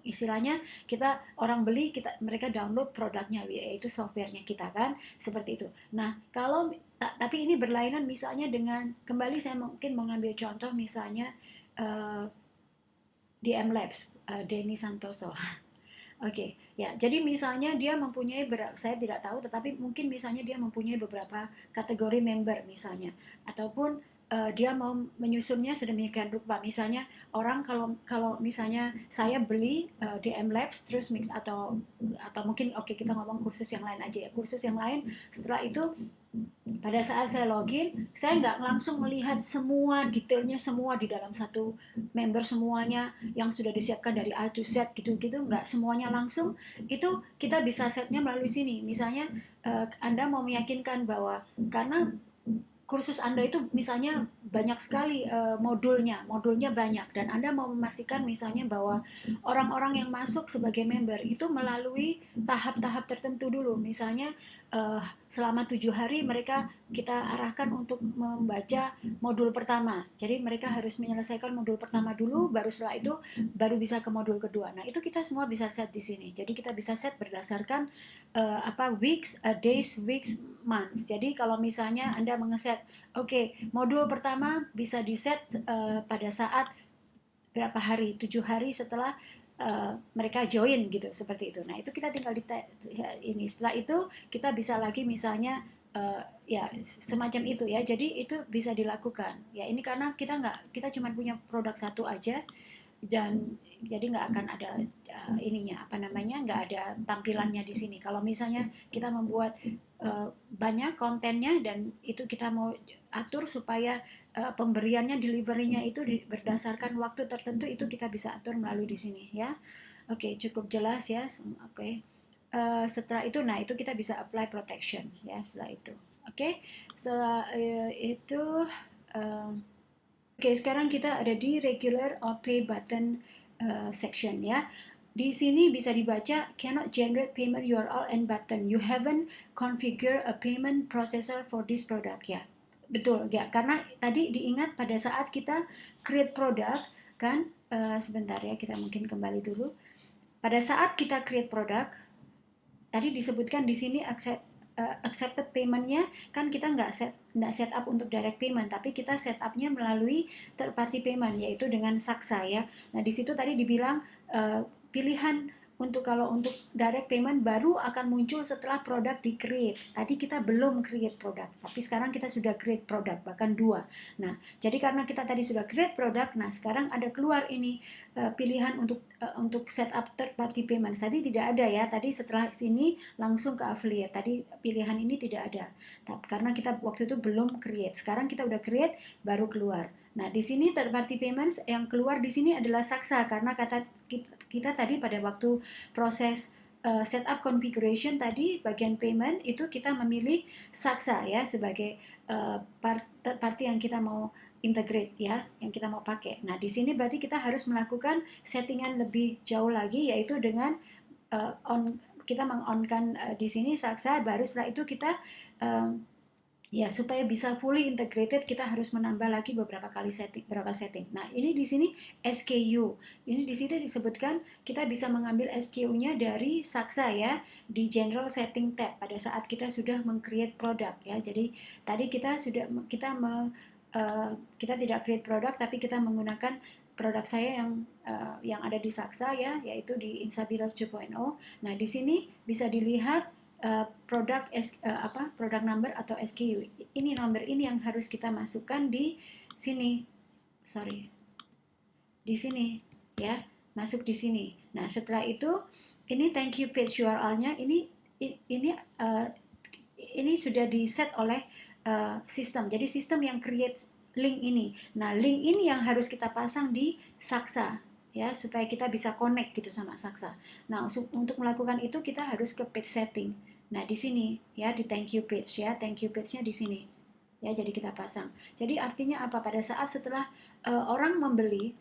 Speaker 1: istilahnya kita orang beli, mereka download produknya yaitu softwarenya kita kan, seperti itu. Nah kalau tapi ini berlainan misalnya dengan, kembali saya mungkin mengambil contoh misalnya uh, DM Labs, Denny Santoso. Oke, ya. Jadi misalnya dia mempunyai, saya tidak tahu, tetapi mungkin misalnya dia mempunyai beberapa kategori member misalnya, ataupun dia mau menyusunnya sedemikian rupa. Misalnya orang kalau kalau misalnya saya beli DM Labs terus mix, atau mungkin oke, kita ngomong kursus yang lain aja ya. Kursus yang lain, setelah itu pada saat saya login, saya nggak langsung melihat semua detailnya semua di dalam satu member semuanya yang sudah disiapkan dari A to Z gitu-gitu, nggak semuanya langsung. Itu kita bisa setnya melalui sini. Misalnya Anda mau meyakinkan bahwa, karena kursus Anda itu misalnya banyak sekali modulnya banyak, dan Anda mau memastikan misalnya bahwa orang-orang yang masuk sebagai member itu melalui tahap-tahap tertentu dulu. Misalnya selama 7 hari mereka kita arahkan untuk membaca modul pertama. Jadi mereka harus menyelesaikan modul pertama dulu, baru setelah itu baru bisa ke modul kedua. Nah, itu kita semua bisa set di sini. Jadi kita bisa set berdasarkan weeks, days, weeks, months. Jadi kalau misalnya Anda mengeset, oke, modul pertama bisa diset pada saat berapa hari, 7 hari setelah mereka join gitu, seperti itu. Nah itu kita tinggal ini. Setelah itu kita bisa lagi misalnya ya semacam itu ya. Jadi itu bisa dilakukan. Ya ini karena kita cuma punya produk satu aja, dan jadi nggak akan ada nggak ada tampilannya di sini. Kalau misalnya kita membuat banyak kontennya dan itu kita mau atur supaya pemberiannya, deliverynya itu berdasarkan waktu tertentu, itu kita bisa atur melalui di sini ya. Oke, cukup jelas ya. Oke. Setelah itu, nah itu kita bisa apply protection ya setelah itu. Oke, setelah itu Oke, sekarang kita ada di regular or pay button section ya. Di sini bisa dibaca cannot generate payment URL and button. You haven't configure a payment processor for this product ya. Betul ya, karena tadi diingat pada saat kita create product kan, sebentar ya, kita mungkin kembali dulu. Pada saat kita create product, tadi disebutkan di sini accepted payment-nya kan kita nggak set up untuk direct payment, tapi kita set up-nya melalui third party payment, yaitu dengan Saksa ya. Nah di situ tadi dibilang pilihan kalau untuk direct payment baru akan muncul setelah produk di-create. Tadi kita belum create produk, tapi sekarang kita sudah create produk, bahkan 2. Nah, jadi karena kita tadi sudah create produk, nah sekarang ada keluar ini pilihan untuk setup third party payment. Tadi tidak ada ya, tadi setelah sini langsung ke affiliate. Tadi pilihan ini tidak ada. Karena kita waktu itu belum create. Sekarang kita udah create, baru keluar. Nah, di sini third party payments yang keluar di sini adalah Saksa, karena kita tadi pada waktu proses setup configuration tadi bagian payment itu kita memilih Saksa ya sebagai third party yang kita mau integrate ya, yang kita mau pakai. Nah, di sini berarti kita harus melakukan settingan lebih jauh lagi, yaitu dengan kita meng-on-kan di sini Saksa, baru setelah itu kita ya supaya bisa fully integrated kita harus menambah lagi beberapa setting. Nah, ini di sini SKU. Ini di sini disebutkan kita bisa mengambil SKU-nya dari Saksa ya, di general setting tab pada saat kita sudah meng-create product ya. Jadi tadi kita tidak create produk, tapi kita menggunakan produk saya yang ada di Saksa ya, yaitu di Insabiller 2.0. Nah, di sini bisa dilihat produk number atau SKU. Ini number ini yang harus kita masukkan di sini. Di sini ya, masuk di sini. Nah, setelah itu ini thank you page URL-nya ini sudah di set oleh sistem. Jadi sistem yang create link ini. Nah, link ini yang harus kita pasang di Saksa ya, supaya kita bisa connect gitu sama Saksa. Nah, untuk melakukan itu kita harus ke page setting. Nah, di sini ya, di thank you page ya, thank you page-nya di sini. Ya, jadi kita pasang. Jadi artinya apa? Pada saat setelah orang membeli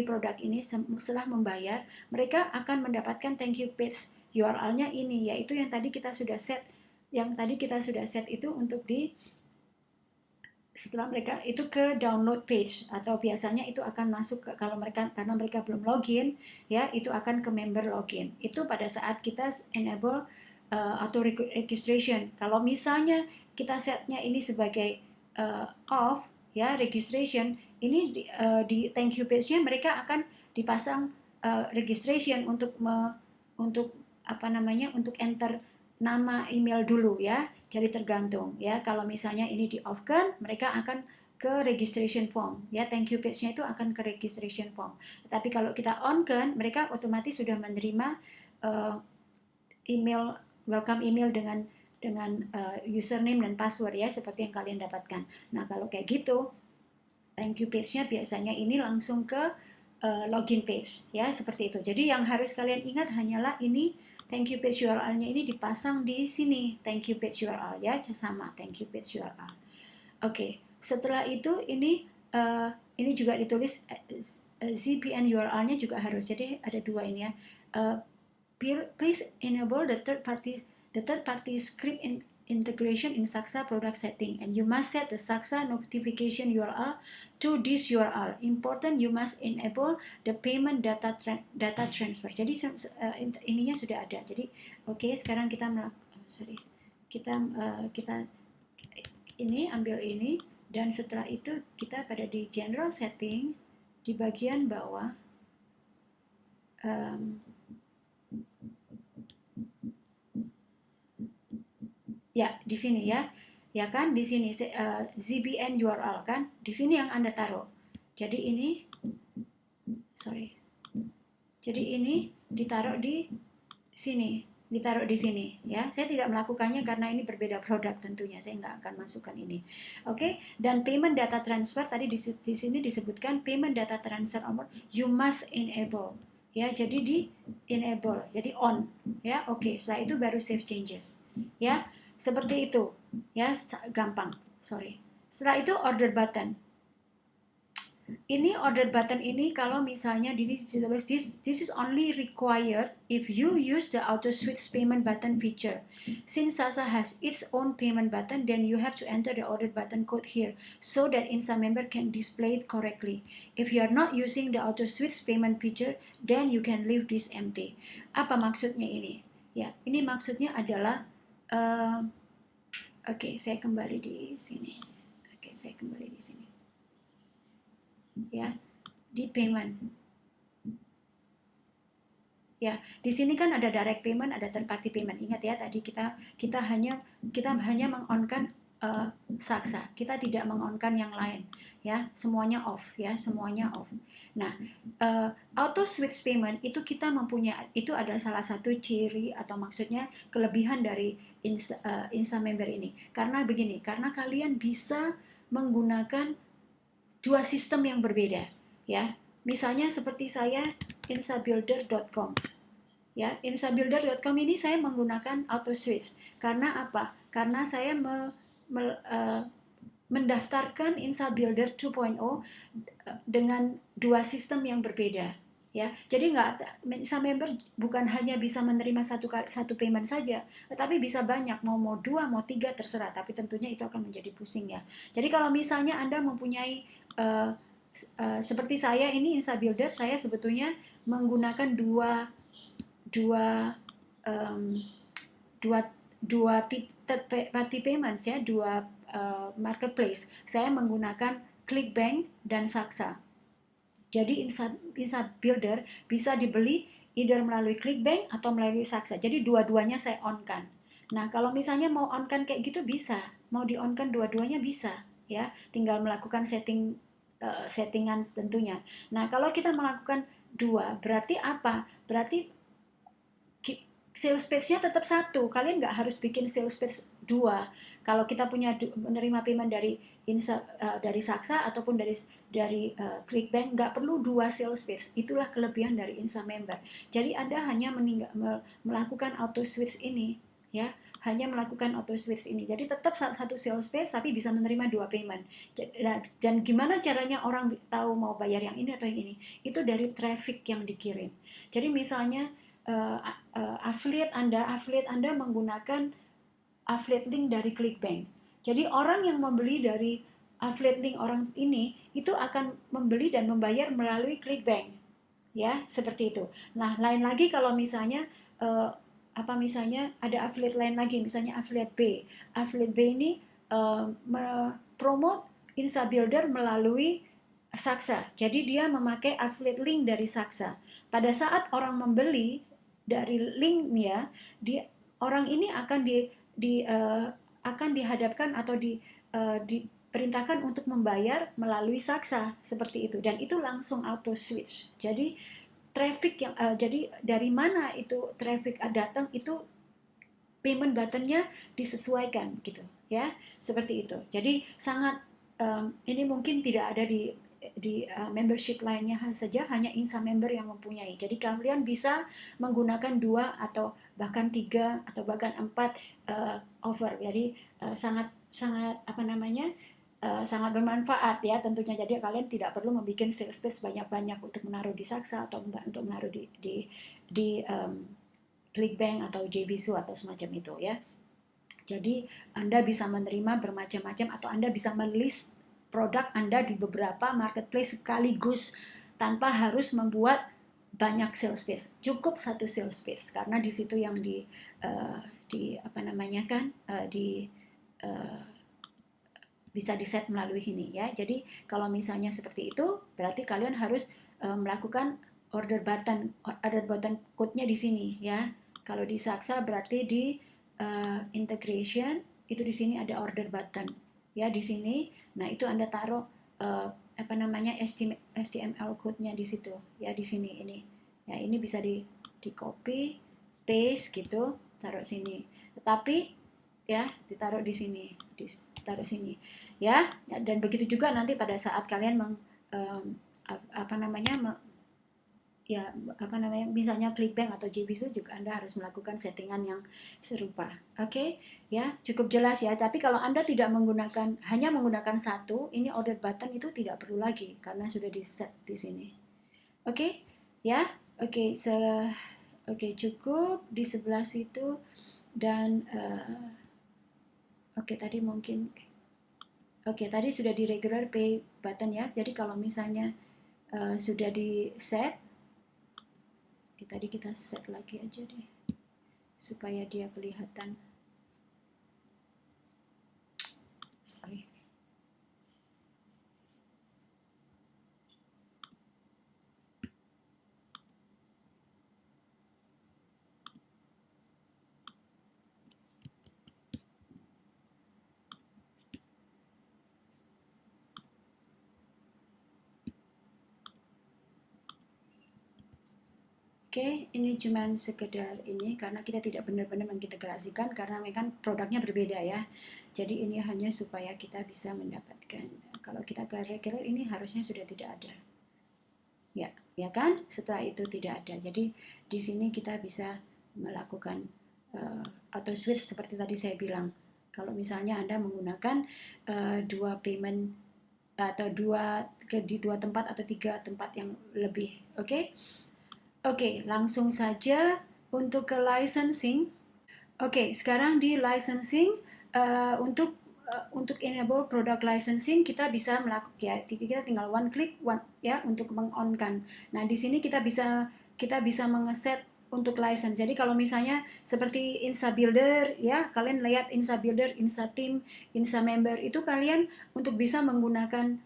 Speaker 1: produk ini, setelah membayar, mereka akan mendapatkan thank you page URL-nya ini, yaitu yang tadi kita sudah set yang tadi kita sudah set itu untuk setelah mereka itu ke download page, atau biasanya itu akan masuk ke, kalau mereka, karena mereka belum login ya, itu akan ke member login. Itu pada saat kita enable auto registration. Kalau misalnya kita setnya ini sebagai off ya, registration ini di thank you page-nya mereka akan dipasang registration untuk apa namanya, untuk enter nama email dulu ya. Jadi tergantung ya, kalau misalnya ini di off kan, mereka akan ke registration form ya, thank you page-nya itu akan ke registration form. Tapi kalau kita on kan, mereka otomatis sudah menerima email, welcome email dengan username dan password ya, seperti yang kalian dapatkan. Nah kalau kayak gitu, thank you page-nya biasanya ini langsung ke login page ya, seperti itu. Jadi yang harus kalian ingat hanyalah ini, thank you page URL-nya ini dipasang di sini, thank you page URL ya, sama thank you page URL. Oke, setelah itu ini juga ditulis ZPN URL-nya juga harus. Jadi ada dua ini ya. Please enable the third party script integration in Saksa product setting, and you must set the Saksa notification URL to this URL. Important, you must enable the payment data transfer. Jadi ininya sudah ada. Jadi oke, sekarang kita kita ini ambil ini, dan setelah itu kita pada di general setting di bagian bawah ya di sini ya kan, di sini ZBN URL kan, di sini yang Anda taruh. Jadi ini ditaruh di sini, ya. Saya tidak melakukannya karena ini berbeda produk tentunya, saya nggak akan masukkan ini. Oke, dan payment data transfer tadi di sini disebutkan payment data transfer you must enable ya, jadi di enable, jadi on ya. Oke, setelah itu baru save changes ya, seperti itu ya, gampang. Setelah itu order button. Ini order button ini kalau misalnya ditulis this is only required if you use the auto switch payment button feature. Since Saksa has its own payment button, then you have to enter the order button code here so that Insa member can display it correctly. If you are not using the auto switch payment feature, then you can leave this empty. Apa maksudnya ini? Ya, ini maksudnya adalah oke, saya kembali di sini. Ya, di payment ya, di sini kan ada direct payment, ada third party payment. Ingat ya, tadi kita hanya mengonkan Saksa, kita tidak mengonkan yang lain ya, semuanya off ya, semuanya off. Nah, auto switch payment itu kita mempunyai, itu adalah salah satu ciri atau maksudnya kelebihan dari Insa member ini. Karena begini, karena kalian bisa menggunakan dua sistem yang berbeda ya. Misalnya seperti saya insabuilder.com ya, insabuilder.com ini saya menggunakan auto switch. Karena apa? Karena saya mendaftarkan Insabuilder 2.0 dengan dua sistem yang berbeda ya. Jadi Insa member bukan hanya bisa menerima satu payment saja, tetapi bisa banyak, mau 2, mau 3 terserah, tapi tentunya itu akan menjadi pusing ya. Jadi kalau misalnya Anda mempunyai seperti saya ini Insabuilder, saya sebetulnya menggunakan dua third party payments ya, dua marketplace. Saya menggunakan ClickBank dan Saksa. Jadi Insabuilder bisa dibeli either melalui ClickBank atau melalui Saksa. Jadi dua-duanya saya on-kan. Nah, kalau misalnya mau on-kan kayak gitu bisa, mau di-on-kan dua-duanya bisa ya, tinggal melakukan settingan tentunya. Nah, kalau kita melakukan dua, berarti apa? Berarti sales page-nya tetap satu. Kalian nggak harus bikin sales page dua. Kalau kita punya menerima payment dari Saksa ataupun dari ClickBank, nggak perlu dua sales page. Itulah kelebihan dari Insa member. Jadi Anda hanya melakukan auto switch ini ya, hanya melakukan auto switch ini. Jadi tetap satu sales page tapi bisa menerima dua payment. Dan gimana caranya orang tahu mau bayar yang ini atau yang ini? Itu dari traffic yang dikirim. Jadi misalnya affiliate Anda menggunakan affiliate link dari ClickBank. Jadi orang yang membeli dari affiliate link orang ini itu akan membeli dan membayar melalui ClickBank, ya seperti itu. Nah, lain lagi kalau misalnya misalnya ada affiliate lain lagi, misalnya affiliate B. Affiliate B ini promote Insa Builder melalui Saksa. Jadi dia memakai affiliate link dari Saksa. Pada saat orang membeli dari linknya, orang ini akan dihadapkan atau diperintahkan untuk membayar melalui Saksa seperti itu, dan itu langsung auto switch. Jadi traffic yang jadi dari mana itu traffic datang itu payment buttonnya disesuaikan gitu ya, seperti itu. Jadi sangat ini mungkin tidak ada di membership lainnya saja, hanya Insa member yang mempunyai. Jadi kalian bisa menggunakan 2 atau bahkan 3 atau bahkan 4 offer. Jadi sangat sangat bermanfaat ya tentunya. Jadi kalian tidak perlu membuat sales page banyak-banyak untuk menaruh di Saksa atau untuk menaruh di ClickBank atau JVZoo atau semacam itu ya. Jadi Anda bisa menerima bermacam-macam atau Anda bisa melist produk Anda di beberapa marketplace sekaligus tanpa harus membuat banyak sales page. Cukup satu sales page karena di situ yang bisa di-set melalui ini ya. Jadi kalau misalnya seperti itu, berarti kalian harus melakukan order button code-nya di sini ya. Kalau di Saksa berarti di integration itu di sini ada order button ya di sini. Nah, itu Anda taruh HTML code-nya di situ ya, di sini ini. Ya, ini bisa di copy, paste gitu, taruh sini. Tetapi ya ditaruh di sini, ditaruh sini ya. Dan begitu juga nanti pada saat kalian misalnya ClickBank atau JVZoo juga Anda harus melakukan settingan yang serupa. Oke, ya cukup jelas ya. Tapi kalau Anda tidak hanya menggunakan satu, ini order button itu tidak perlu lagi karena sudah di set di sini. Oke, ya. Oke, cukup di sebelah situ. Dan tadi tadi sudah di regular pay button ya. Jadi kalau misalnya sudah di set, tadi kita set lagi aja deh supaya dia kelihatan. Sorry. Oke, ini cuma sekedar ini karena kita tidak benar-benar mengintegrasikan karena memang produknya berbeda ya. Jadi ini hanya supaya kita bisa mendapatkan. Kalau kita ke regular ini harusnya sudah tidak ada. Ya kan? Setelah itu tidak ada. Jadi di sini kita bisa melakukan auto switch seperti tadi saya bilang. Kalau misalnya Anda menggunakan 2 payment atau di 2 tempat atau 3 tempat yang lebih, oke? Oke, langsung saja untuk ke licensing. Oke, sekarang di licensing untuk enable product licensing kita bisa melakukan ya, kita tinggal one click ya untuk meng-on-kan. Nah, di sini kita bisa mengeset untuk license. Jadi kalau misalnya seperti Insa Builder ya, kalian lihat Insa Builder, Insa Team, Insa Member itu kalian untuk bisa menggunakan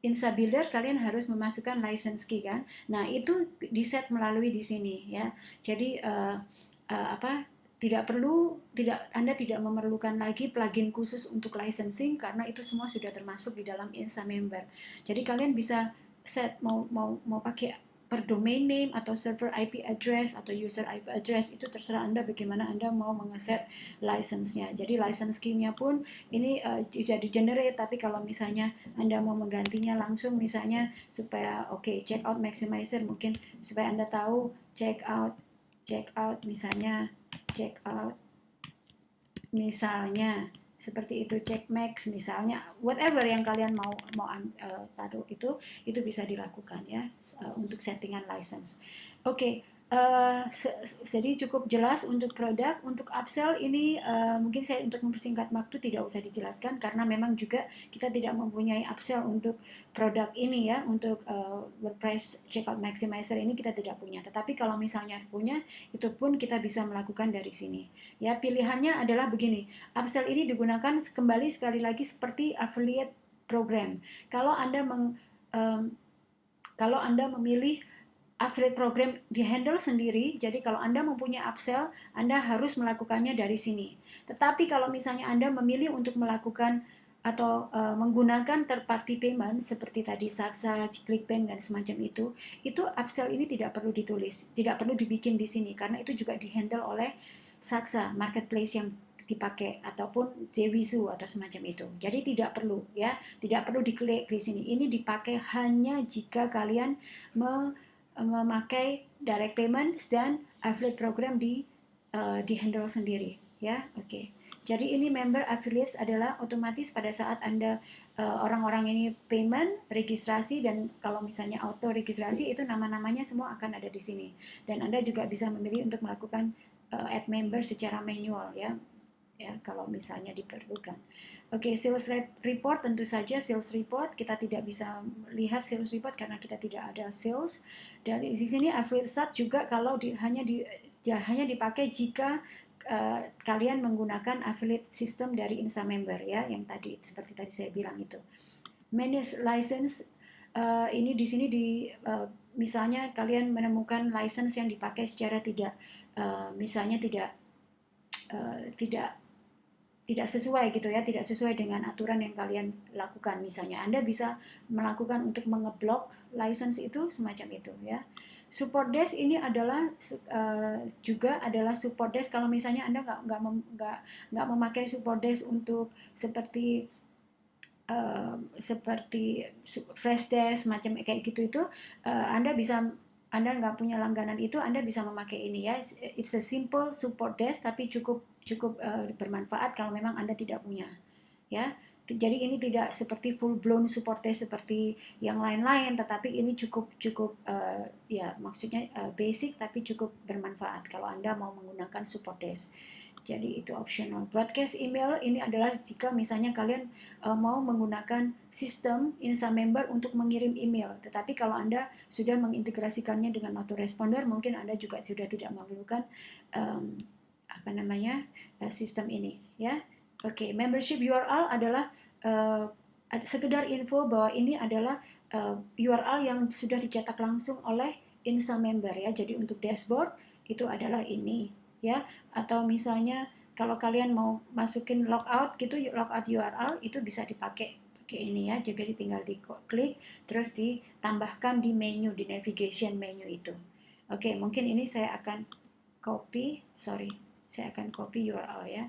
Speaker 1: Insa Builder kalian harus memasukkan license key kan. Nah, itu di-set melalui di sini ya. Jadi Anda tidak memerlukan lagi plugin khusus untuk licensing karena itu semua sudah termasuk di dalam Insa Member. Jadi kalian bisa set mau pakai per domain name atau server IP address atau user IP address, itu terserah Anda bagaimana Anda mau mengeset license-nya. Jadi license key-nya pun ini jadi generate, tapi kalau misalnya Anda mau menggantinya langsung misalnya supaya check out maximizer, mungkin supaya Anda tahu check out misalnya seperti itu, check max misalnya, whatever yang kalian mau taruh itu bisa dilakukan ya untuk settingan license. Jadi cukup jelas untuk produk. Untuk upsell ini mungkin saya untuk mempersingkat waktu tidak usah dijelaskan karena memang juga kita tidak mempunyai upsell untuk produk ini ya, untuk WordPress Checkout Maximizer ini kita tidak punya. Tetapi kalau misalnya punya, itu pun kita bisa melakukan dari sini. Ya, pilihannya adalah begini. Upsell ini digunakan kembali sekali lagi seperti affiliate program. Kalau Anda kalau Anda memilih affiliate program di-handle sendiri, jadi kalau Anda mempunyai upsell, Anda harus melakukannya dari sini. Tetapi kalau misalnya Anda memilih untuk melakukan atau menggunakan third party payment seperti tadi Saksa, ClickBank dan semacam itu upsell ini tidak perlu ditulis, tidak perlu dibikin di sini karena itu juga di-handle oleh Saksa marketplace yang dipakai ataupun Zewizu atau semacam itu. Jadi tidak perlu ya, tidak perlu diklik di sini. Ini dipakai hanya jika kalian memakai direct payments dan affiliate program di handle sendiri ya. Oke. Jadi ini member affiliates adalah otomatis pada saat Anda orang-orang ini payment, registrasi dan kalau misalnya auto registrasi itu nama-namanya semua akan ada di sini. Dan Anda juga bisa memilih untuk melakukan add member secara manual ya. Ya, kalau misalnya diperlukan. Oke, sales report tentu saja sales report kita tidak bisa lihat sales report karena kita tidak ada sales. Dan di sini affiliate start juga kalau hanya dipakai jika kalian menggunakan affiliate system dari Instamember ya, yang tadi seperti tadi saya bilang itu. Manage license ini di sini misalnya kalian menemukan license yang dipakai secara misalnya tidak sesuai gitu ya, tidak sesuai dengan aturan yang kalian lakukan. Misalnya Anda bisa melakukan untuk mengeblok license itu semacam itu ya. Support desk ini adalah juga adalah support desk kalau misalnya Anda nggak memakai support desk untuk seperti fresh desk macam kayak gitu itu Anda nggak punya langganan itu, Anda bisa memakai ini ya. It's a simple support desk tapi cukup bermanfaat kalau memang Anda tidak punya ya. Jadi ini tidak seperti full blown support desk seperti yang lain-lain, tetapi ini cukup ya maksudnya basic tapi cukup bermanfaat kalau Anda mau menggunakan support desk. Jadi itu optional. Broadcast email ini adalah jika misalnya kalian mau menggunakan sistem Instamember untuk mengirim email. Tetapi kalau Anda sudah mengintegrasikannya dengan autoresponder, mungkin Anda juga sudah tidak memerlukan sistem ini ya. Oke, membership URL adalah sekedar info bahwa ini adalah URL yang sudah dicetak langsung oleh Instamember ya. Jadi untuk dashboard itu adalah ini ya, atau misalnya kalau kalian mau masukin logout gitu, logout URL itu bisa pakai ini ya, jadi tinggal diklik terus ditambahkan di menu, di navigation menu itu. Oke, mungkin ini saya akan copy URL ya.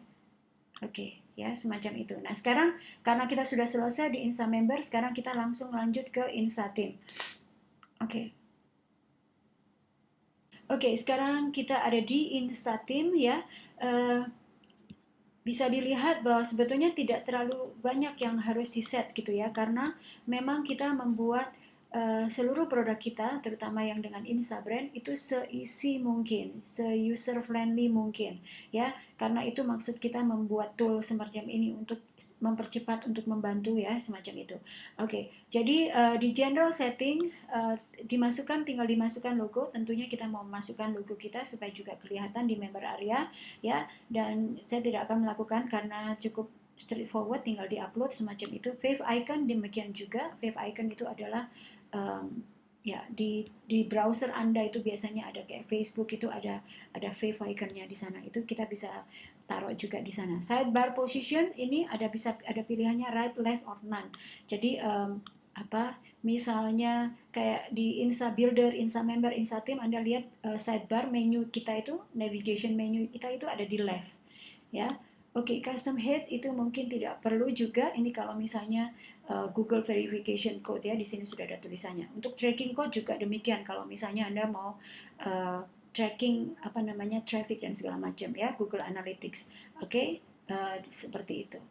Speaker 1: Oke, ya semacam itu. Nah sekarang karena kita sudah selesai di Instamember, sekarang kita langsung lanjut ke Instateam. Oke. Oke, sekarang kita ada di Instateam ya. Bisa dilihat bahwa sebetulnya tidak terlalu banyak yang harus di-set gitu ya, karena memang kita membuat seluruh produk kita, terutama yang dengan Instabrand, itu seisi mungkin, se-user friendly mungkin ya, karena itu maksud kita membuat tool semacam ini untuk mempercepat, untuk membantu ya, semacam itu. Oke, jadi di general setting tinggal dimasukkan logo, tentunya kita mau masukkan logo kita supaya juga kelihatan di member area ya, dan saya tidak akan melakukan karena cukup straightforward, tinggal di-upload semacam itu. Wave icon demikian juga. Wave icon itu adalah ya di browser Anda itu biasanya ada kayak Facebook itu ada wave iconnya di sana. Itu kita bisa taruh juga di sana. Sidebar position ini ada pilihannya right, left, or none. Jadi misalnya kayak di Insta Builder, Insta Member, Insta Team, Anda lihat sidebar menu kita itu, navigation menu kita itu ada di left ya. Oke, custom head itu mungkin tidak perlu juga. Ini kalau misalnya Google Verification Code ya, di sini sudah ada tulisannya. Untuk tracking code juga demikian. Kalau misalnya Anda mau tracking traffic dan segala macam ya, Google Analytics. Oke, seperti itu.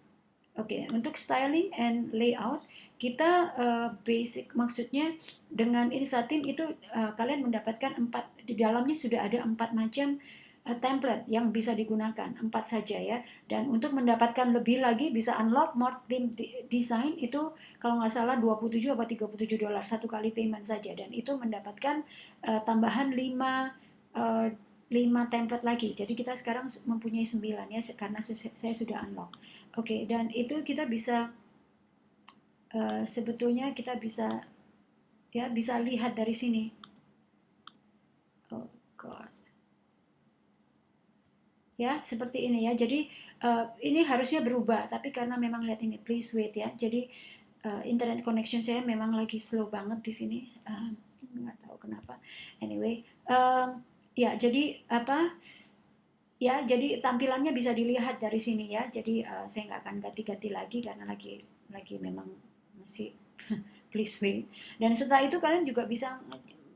Speaker 1: Oke, untuk styling and layout kita basic, maksudnya dengan Insatim itu kalian mendapatkan di dalamnya sudah ada 4 macam template yang bisa digunakan, 4 saja ya. Dan untuk mendapatkan lebih lagi bisa unlock more theme design itu kalau nggak salah 27 atau $37 satu kali payment saja, dan itu mendapatkan tambahan 5 template lagi. Jadi kita sekarang mempunyai 9 ya, karena saya sudah unlock. Oke, dan itu kita bisa sebetulnya kita bisa bisa lihat dari sini. Oh God. Ya, seperti ini ya. Jadi ini harusnya berubah, tapi karena memang lihat ini, please wait ya. Jadi internet connection saya memang lagi slow banget di sini. Nggak tahu kenapa. Anyway, ya jadi apa? Ya, jadi tampilannya bisa dilihat dari sini ya. Jadi saya nggak akan ganti-ganti lagi karena lagi memang masih please wait. Dan setelah itu kalian juga bisa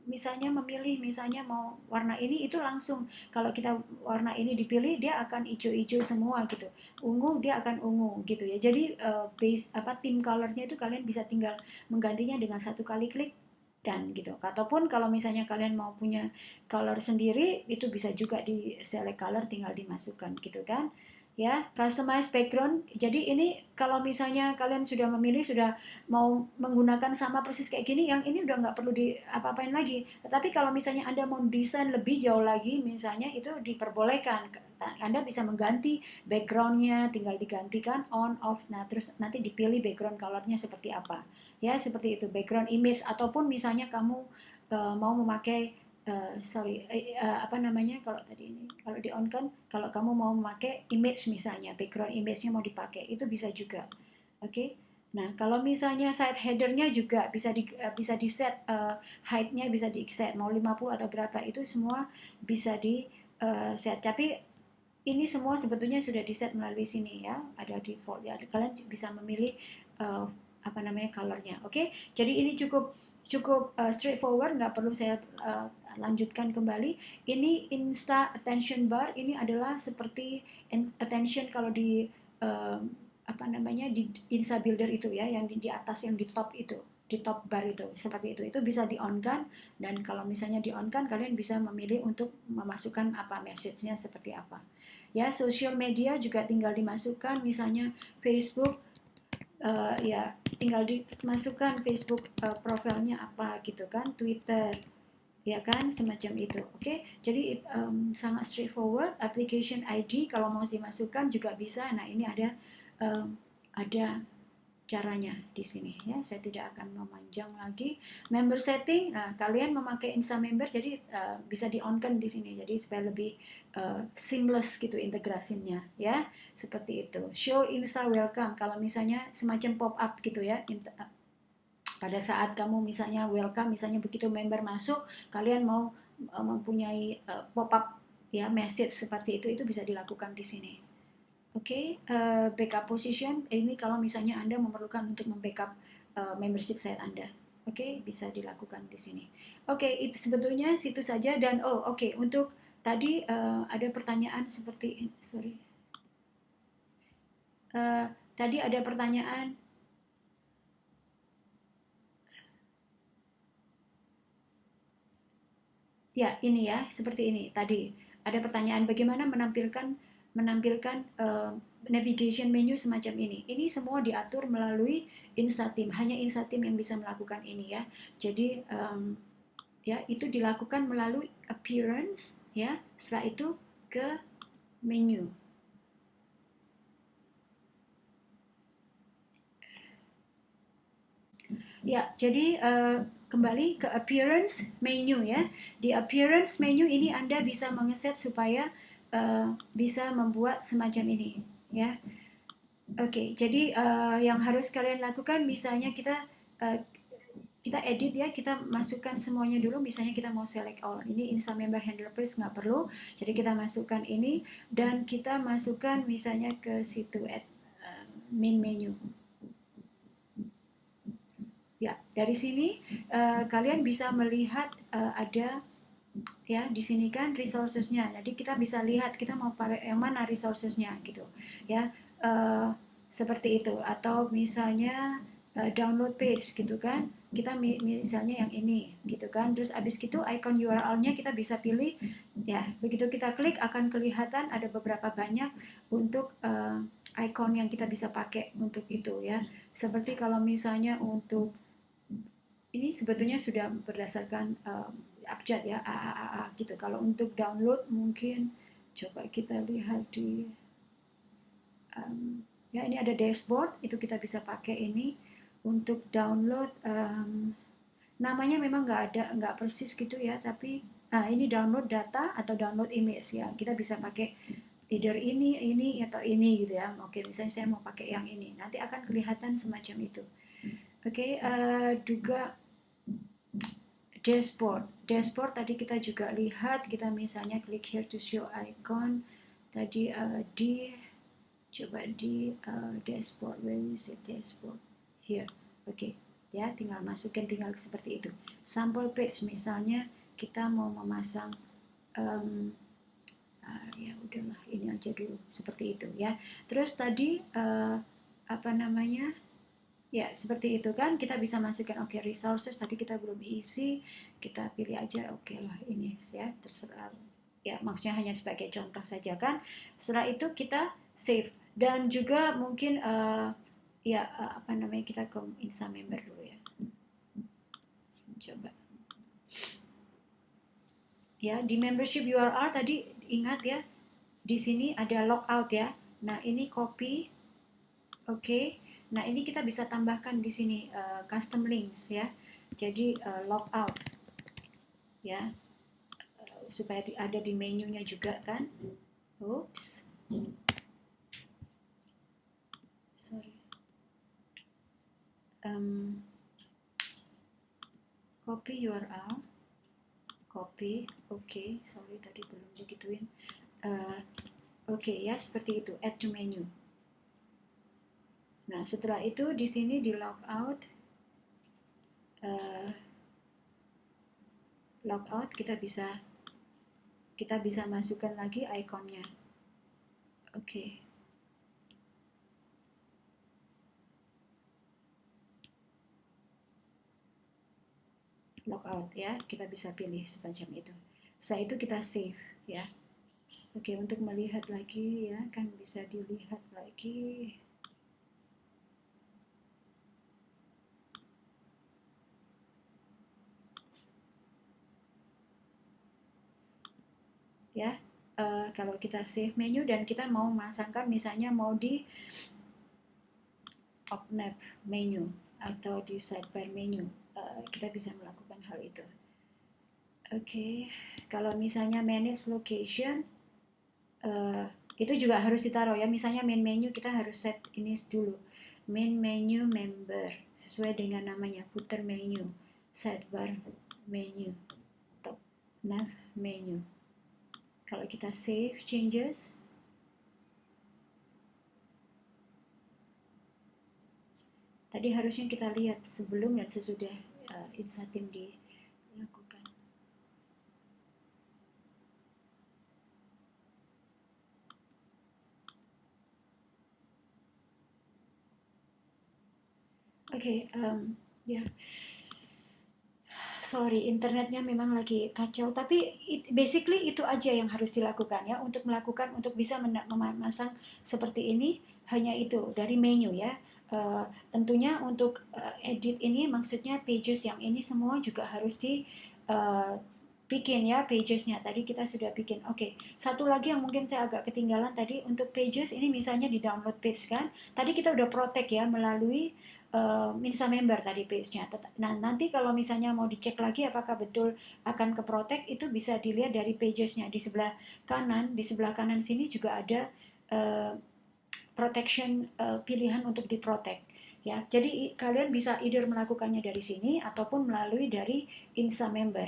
Speaker 1: misalnya memilih, misalnya mau warna ini, itu langsung kalau kita warna ini dipilih dia akan hijau-hijau semua gitu. Ungu dia akan ungu gitu ya. Jadi base theme colornya itu kalian bisa tinggal menggantinya dengan satu kali klik dan gitu. Ataupun kalau misalnya kalian mau punya color sendiri, itu bisa juga di select color, tinggal dimasukkan gitu kan. Ya, customize background. Jadi ini kalau misalnya kalian sudah memilih, sudah mau menggunakan sama persis kayak gini, yang ini udah nggak perlu di apa-apain lagi. Tetapi kalau misalnya Anda mau desain lebih jauh lagi, misalnya itu diperbolehkan. Anda bisa mengganti backgroundnya, tinggal digantikan on, off. Nah, terus nanti dipilih background colornya seperti apa. Ya, seperti itu, background image. Ataupun misalnya kamu mau memakai apa namanya, kalau tadi ini kalau di on kan, kalau kamu mau memakai image, misalnya background image-nya mau dipakai, itu bisa juga. Oke. Nah, kalau misalnya side header-nya juga bisa di set, height-nya bisa di set mau 50 atau berapa, itu semua bisa di set. Tapi ini semua sebetulnya sudah di set melalui sini ya, ada default ya. Kalian bisa memilih uh, apa namanya color-nya. Oke. Jadi ini cukup cukup straightforward, nggak perlu saya lanjutkan kembali. Ini Insta Attention Bar, ini adalah seperti attention kalau di uh, apa namanya di Insta Builder itu ya, yang di atas, yang di top itu, di top bar itu, seperti itu bisa di on kan. Dan kalau misalnya di on kan, kalian bisa memilih untuk memasukkan apa message-nya seperti apa ya. Social media juga tinggal dimasukkan, misalnya Facebook, ya tinggal dimasukkan Facebook profilnya apa gitu kan, Twitter ya kan, semacam itu. Oke. Jadi sangat straightforward. Application ID kalau mau dimasukkan juga bisa. Nah, ini ada caranya di sini ya. Saya tidak akan memanjang lagi. Member setting, nah, kalian memakai Insta Member, jadi bisa di on kan di sini, jadi supaya lebih seamless gitu integrasinya ya, seperti itu. Show Insta welcome, kalau misalnya semacam pop up gitu ya, pada saat kamu misalnya welcome, misalnya begitu member masuk, kalian mau mempunyai pop up ya, message seperti itu bisa dilakukan di sini. Oke, backup position ini kalau misalnya Anda memerlukan untuk membackup membership site Anda. Oke, bisa dilakukan di sini. Oke, itu sebetulnya situ saja. Dan oke, untuk tadi ada pertanyaan seperti sorry. Tadi ada pertanyaan. Ya, ini ya, seperti ini. Tadi ada pertanyaan bagaimana menampilkan navigation menu semacam ini. Ini semua diatur melalui Instatim. Hanya Instatim yang bisa melakukan ini ya. Jadi ya, itu dilakukan melalui appearance ya. Setelah itu ke menu. Ya, jadi kembali ke appearance menu ya. Di appearance menu ini Anda bisa mengeset supaya bisa membuat semacam ini ya. Oke, jadi yang harus kalian lakukan, misalnya kita edit ya, kita masukkan semuanya dulu. Misalnya kita mau select all, ini Insta Member Handle Page nggak perlu, jadi kita masukkan ini dan kita masukkan misalnya ke situ main menu. Ya, dari sini kalian bisa melihat ada ya di sini kan resourcesnya. Jadi kita bisa lihat kita mau pakai yang mana resourcesnya gitu ya. seperti itu. Atau misalnya download page gitu kan, kita misalnya yang ini gitu kan, terus abis itu icon URL-nya kita bisa pilih ya, begitu kita klik akan kelihatan ada beberapa banyak untuk icon yang kita bisa pakai untuk itu ya. Seperti kalau misalnya untuk ini sebetulnya sudah berdasarkan abjad ya, A gitu. Kalau untuk download mungkin coba kita lihat di ya, ini ada dashboard, itu kita bisa pakai ini untuk download. Namanya memang nggak persis gitu ya, tapi ini download data atau download image ya, kita bisa pakai either ini atau ini gitu ya. Oke, misalnya saya mau pakai yang ini, nanti akan kelihatan semacam itu. Oke, juga dashboard tadi kita juga lihat, kita misalnya klik here to show icon tadi coba di dashboard, where is it, dashboard here. Oke, ya tinggal masukin, tinggal seperti itu. Sample page misalnya kita mau memasang ya udahlah ini aja dulu seperti itu ya. Terus tadi apa namanya ya, seperti itu kan, kita bisa masukkan oke, resources tadi kita belum isi, kita pilih aja oke lah ini ya, terserah ya, maksudnya hanya sebagai contoh saja kan. Setelah itu kita save, dan juga mungkin apa namanya, kita ke Insa member dulu ya, coba ya. Di membership URL tadi ingat ya, di sini ada logout ya. Nah ini copy, oke. Nah ini kita bisa tambahkan di sini custom links ya. Jadi logout ya, supaya ada di menunya juga kan. Oops, sorry. Copy URL, copy, oke, sorry tadi belum digituin. Oke ya, seperti itu, add to menu. Nah setelah itu di sini di logout, logout kita bisa masukkan lagi ikonnya. Oke. Logout ya, kita bisa pilih semacam itu. Setelah itu kita save ya. Oke, untuk melihat lagi ya, kan bisa dilihat lagi. Ya, kalau kita save menu dan kita mau masangkan, misalnya mau di op-nav menu atau di sidebar menu, kita bisa melakukan hal itu. Oke, kalau misalnya manage location, itu juga harus ditaruh ya. Misalnya main menu kita harus set ini dulu, main menu member sesuai dengan namanya, footer menu, sidebar menu, top nav menu. Kalau kita save changes, tadi harusnya kita lihat sebelum dan sesudah Insatim dilakukan. Oke, ya. Sorry, internetnya memang lagi kacau, tapi basically itu aja yang harus dilakukan ya, untuk bisa memasang seperti ini, hanya itu dari menu ya. Tentunya untuk edit ini, maksudnya pages yang ini semua juga harus bikin ya, pagesnya tadi kita sudah bikin. Oke, satu lagi yang mungkin saya agak ketinggalan tadi, untuk pages ini misalnya di download page kan, tadi kita udah protect ya melalui Insa member tadi page-nya. Nah nanti kalau misalnya mau dicek lagi apakah betul akan ke protect, itu bisa dilihat dari pages-nya di sebelah kanan sini juga ada protection, pilihan untuk di protect ya. Jadi kalian bisa either melakukannya dari sini ataupun melalui dari Insa member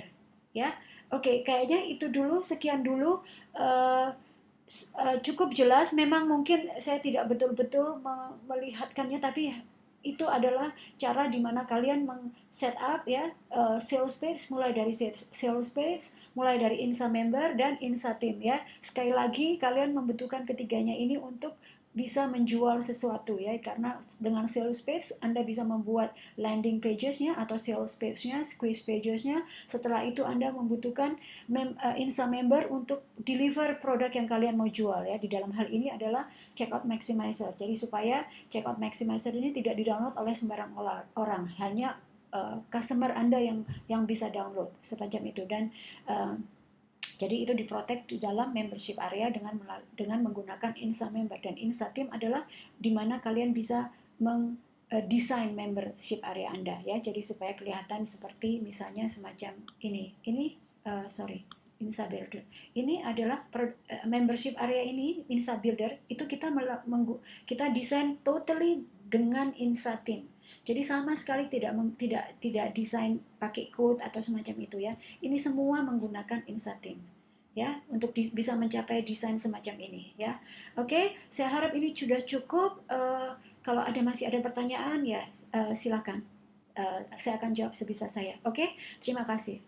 Speaker 1: ya. Oke, kayaknya itu dulu, sekian dulu. Cukup jelas, memang mungkin saya tidak betul-betul melihatkannya, tapi itu adalah cara dimana kalian set up ya, sales page, mulai dari sales page, mulai dari Insa member dan Insa team ya. Sekali lagi kalian membutuhkan ketiganya ini untuk bisa menjual sesuatu ya, karena dengan sales page Anda bisa membuat landing pages-nya atau sales page-nya, squeeze pages-nya. Setelah itu Anda membutuhkan Insta member untuk deliver produk yang kalian mau jual ya. Di dalam hal ini adalah checkout maximizer. Jadi supaya checkout maximizer ini tidak di-download oleh sembarang orang, hanya customer Anda yang bisa download semacam itu. Dan jadi itu diprotek di dalam membership area dengan menggunakan Insta Member, dan Insta Team adalah di mana kalian bisa desain membership area Anda ya. Jadi supaya kelihatan seperti misalnya semacam ini. Insta Builder. Ini adalah membership area ini, Insta Builder itu kita desain totally dengan Insta Team. Jadi sama sekali tidak desain pakai code atau semacam itu ya. Ini semua menggunakan Insta Team ya, untuk bisa mencapai desain semacam ini ya. Oke, saya harap ini sudah cukup. Kalau masih ada pertanyaan ya silakan. Saya akan jawab sebisa saya. Oke, terima kasih.